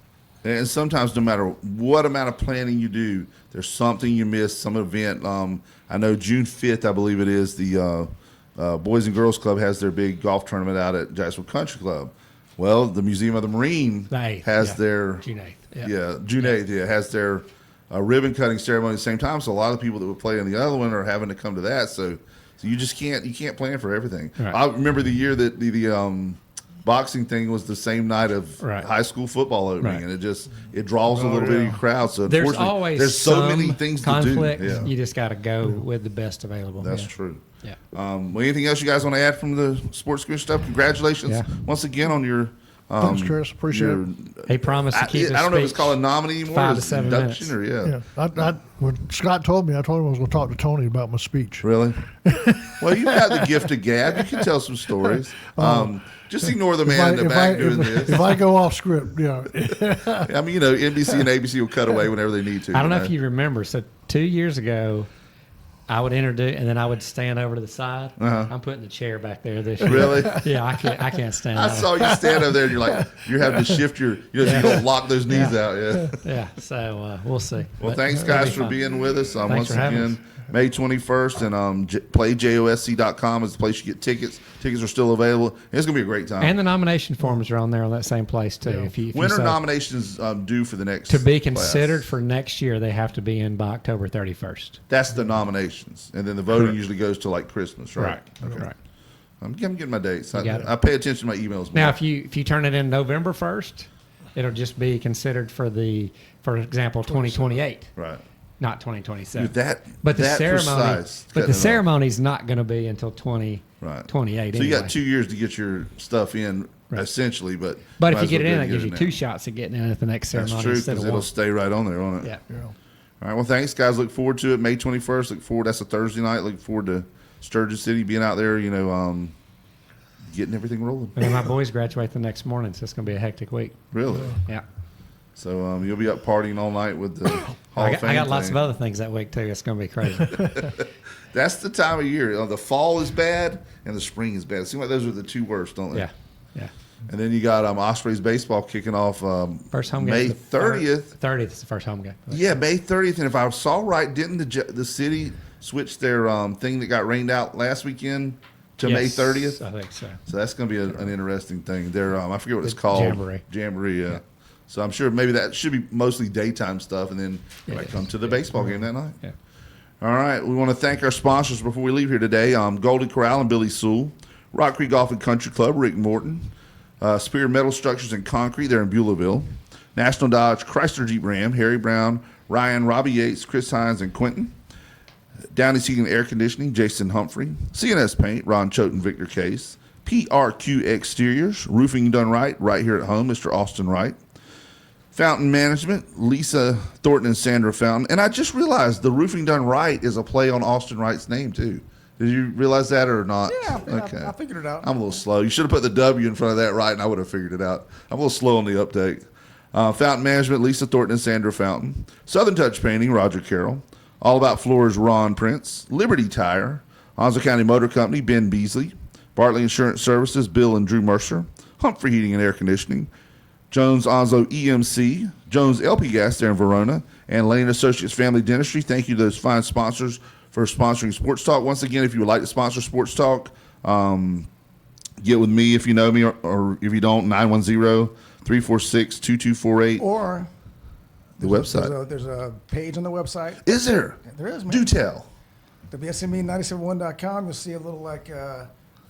And sometimes, no matter what amount of planning you do, there's something you miss, some event. I know June 5th, I believe it is, the Boys and Girls Club has their big golf tournament out at Jacksonville Country Club. Well, the Museum of the Marine has their June 8th. June 8th, has their ribbon cutting ceremony at the same time. So a lot of people that would play in the other one are having to come to that. So you just can't plan for everything. Right. I remember the year that the boxing thing was the same night of high school football opening, and it draws a little bit of your crowd. So there's always there's so many things conflict. to do. Yeah. You just got to go with the best available. That's true. Yeah. Well, anything else you guys want to add from the sports screen stuff? Congratulations once again on your Thanks, Chris. Appreciate it. He promised to keep his I don't know if it's speech called a nominee anymore. 5 or to it's 7 induction minutes. or When Scott told me, I told him I was going to talk to Tony about my speech. Really? Well, you have the gift of gab. You can tell some stories. Just ignore the man in the back doing this. If I go off script, yeah. I mean, NBC and ABC will cut away whenever they need to. I don't know if you remember. So 2 years ago, I would introduce, and then I would stand over to the side. I'm putting the chair back there this year. Really? Yeah, I can't stand. I saw you stand over there, and you're having to shift you're going to lock those knees out. Yeah. Yeah. So we'll see. Well, But thanks, it'll be guys, for fun. being with us. Thanks Once for having again, us. May 21st, and play JOSC.com is the place you get tickets. Tickets are still available. It's going to be a great time. And the nomination forms are on there on that same place too. If you when are so- nominations due for the next to be class? considered for next year, they have to be in by October 31st. That's the nominations, and then the voting usually goes to like Christmas, right? Right. I'm getting my dates. got it. I pay attention to my emails. Now, more. if you turn it in November 1st, it'll just be considered for example, 2028, right. not 2027. Dude, that but the that ceremony, precise, but cutting the it off. ceremony's not going to be until 2028. Right. So anyway. you got 2 years to get your stuff in, Right. essentially. But But might if you as get it well in, go it gives you now. 2 shots at getting in at the next ceremony That's true, instead because of it'll one. stay right on there, won't it? Yeah. Yeah. All right. Well, thanks, guys. Look forward to it. May 21st. Look forward. That's a Thursday night. Look forward to Sturgis City being out there. Getting everything rolling. And then my boys graduate the next morning, so it's going to be a hectic week. Really. Yeah. So you'll be up partying all night with the Hall I of Fame. got lots thing. of other things that week too. It's going to be crazy. That's the time of year. The fall is bad and the spring is bad. It seems like those are the two worst, don't they? Yeah. Yeah. And then you got Ospreys baseball kicking off First home game. May 30th. 30th is the first home game. Yeah, May 30th. And if I saw right, didn't the city switch their thing that got rained out last weekend to May Yes, 30th? I think so. So that's going to be an interesting thing. They're I forget what it's The called. Jamboree. Jamboree, yeah. So I'm sure maybe that should be mostly daytime stuff, and then Yeah, might it come is. to the baseball game that night. Yeah. All right. We want to thank our sponsors before we leave here today. Golden Corral and Billy Sewell, Rock Creek Golf and Country Club, Rick Morton, Spear Metal Structures and Concrete, they're in Beulahville, National Dodge, Chrysler Jeep Ram, Harry Brown, Ryan, Robbie Yates, Chris Hines, and Quentin. Downey Seating and Air Conditioning, Jason Humphrey. CNS Paint, Ron Choate and Victor Case. PRQ Exteriors, Roofing Done Right, right here at home, Mr. Austin Wright. Fountain Management, Lisa Thornton and Sandra Fountain. And I just realized the Roofing Done Right is a play on Austin Wright's name, too. Did you realize that or not? Yeah, Okay. I figured it out. I'm a little slow. You should have put the W in front of that right, and I would have figured it out. I'm a little slow on the update. Fountain Management, Lisa Thornton and Sandra Fountain. Southern Touch Painting, Roger Carroll. All About Floors, Ron Prince. Liberty Tire. Onslow County Motor Company, Ben Beasley. Bartley Insurance Services, Bill and Drew Mercer. Humphrey Heating and Air Conditioning. Jones Onslow EMC. Jones LP Gas there in Verona. And Lane Associates Family Dentistry. Thank you to those fine sponsors for sponsoring Sports Talk. Once again, if you would like to sponsor Sports Talk, get with me if you know me, or if you don't, 910-346-2248. Or The website. there's a page on the website. Is there? There is, man. Do tell. WSME971.com. You'll see a little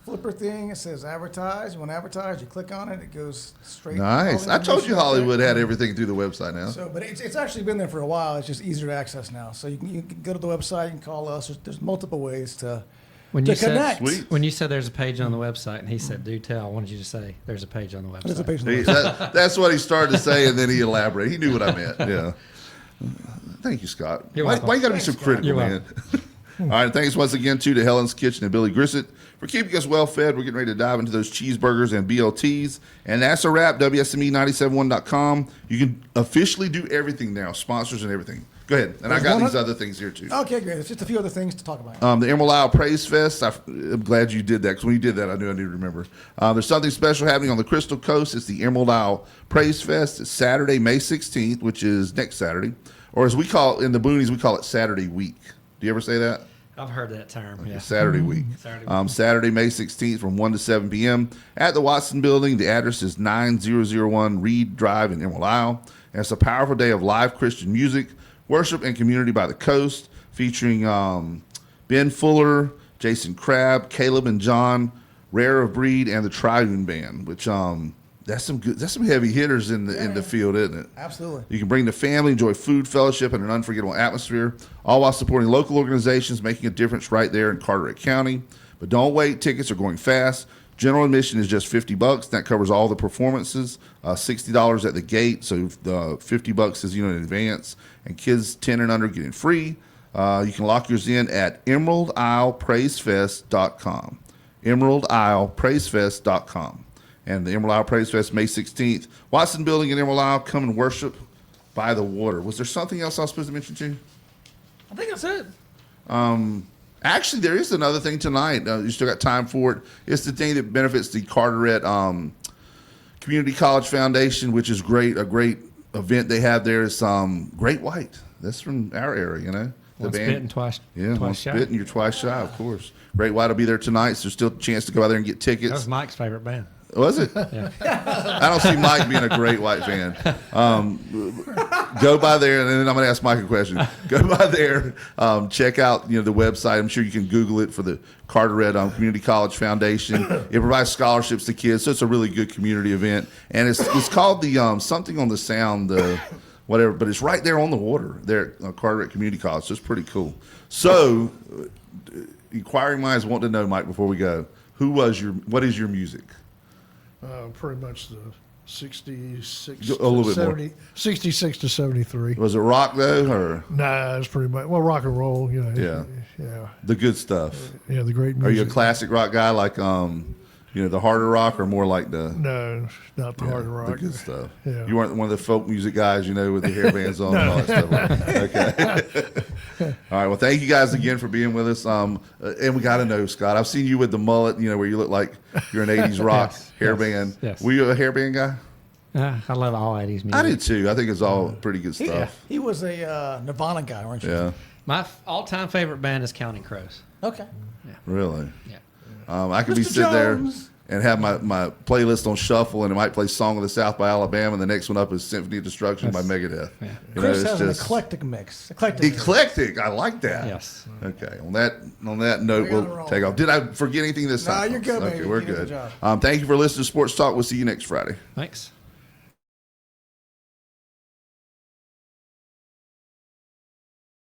flipper thing. It says advertise. You want to advertise? You click on it. It goes straight. Nice. all the I told you information out there. Hollywood had everything through the website now. So, but it's actually been there for a while. It's just easier to access now. So you can go to the website. You can call us. There's multiple ways to When to you said connect. Sweet. when you said there's a page on the website, and he said do tell, I wanted you to say there's a page on the website. There's a page on the website. That's what he started to say, and then he elaborated. He knew what I meant. Yeah. Thank you, Scott. You're Why welcome. you got to be so Thanks, critical, You're man? All right. Thanks once again, too, to Helen's Kitchen and Billy Grissett for keeping us well fed. We're getting ready to dive into those cheeseburgers and BLTs. And that's a wrap. WSME971.com. You can officially do everything now, sponsors and everything. Go ahead. And I got these other things here, too. Okay, great. It's just a few other things to talk about. The Emerald Isle Praise Fest. I'm glad you did that, because when you did that, I knew I needed to remember. There's something special happening on the Crystal Coast. It's the Emerald Isle Praise Fest. It's Saturday, May 16th, which is next Saturday. Or as we call it in the boonies, we call it Saturday Week. Do you ever say that? I've heard that term. Yeah. Saturday Week. Saturday week. Saturday, May 16th from 1 to 7 p.m. at the Watson Building. The address is 9001 Reed Drive in Emerald Isle. And it's a powerful day of live Christian music, worship, and community by the coast, featuring Ben Fuller, Jason Crabb, Caleb and John, Rare of Breed, and the Triune Band, which that's some heavy hitters in the field, isn't it? Absolutely. You can bring the family, enjoy food, fellowship, and an unforgettable atmosphere, all while supporting local organizations making a difference right there in Carteret County. But don't wait. Tickets are going fast. General admission is just $50. That covers all the performances. $60 at the gate, so $50 is in advance. And kids 10 and under getting free. You can lock yours in at EmeraldIslePraiseFest.com. EmeraldIslePraiseFest.com. And the Emerald Isle Praise Fest, May 16th. Watson Building in Emerald Isle. Come and worship by the water. Was there something else I was supposed to mention to you? I think that's it. Actually, there is another thing tonight. You still got time for it. It's the thing that benefits the Carteret Community College Foundation, which is great. A great event they have there is Great White. That's from our area, The Once band. bitten, twice Once shy. bitten, you're twice shy, of course. Great White will be there tonight, so there's still a chance to go out there and get tickets. That was Mike's favorite band. Was it? Yeah. I don't see Mike being a Great White fan. Go by there, and then I'm going to ask Mike a question. Go by there, check out the website. I'm sure you can Google it for the Carteret Community College Foundation. It provides scholarships to kids, so it's a really good community event. And it's called the something on the sound, whatever, but it's right there on the water there at Carteret Community College, so it's pretty cool. So, inquiring minds want to know, Mike, before we go, what is your music? Pretty much the 66 A little to bit more. 66 to 73. Was it rock though, or Nah, it's pretty much, rock and roll, Yeah. Yeah. the good stuff? Yeah, the great music. Are you a classic rock guy, like the harder rock, or more like the No, not the hard rock. the good stuff? Yeah. You weren't one of the folk music guys, with the hair bands on and all that stuff. Okay. All right. Well, thank you guys again for being with us. And we got to know, Scott, I've seen you with the mullet, where you look like you're an 80s rock hairband. yes. Were you a hairband guy? I love all 80s music. I did too. I think it's all pretty good stuff. He was a Nirvana guy, weren't you? Yeah. My all-time favorite band is Counting Crows. Okay. Really? Yeah. I could be Mr. sitting there Jones. and have my playlist on shuffle, and it might play Song of the South by Alabama, and the next one up is Symphony of Destruction by Megadeth. Yeah. Chris it's has an just eclectic mix. Eclectic. eclectic. I like that. Yes. Okay. On that note, We're on a we'll roll. take off. Did I forget anything this Nah, time? you're good, Okay, baby. we're You did a good. good job. Thank you for listening to Sports Talk. We'll see you next Friday. Thanks.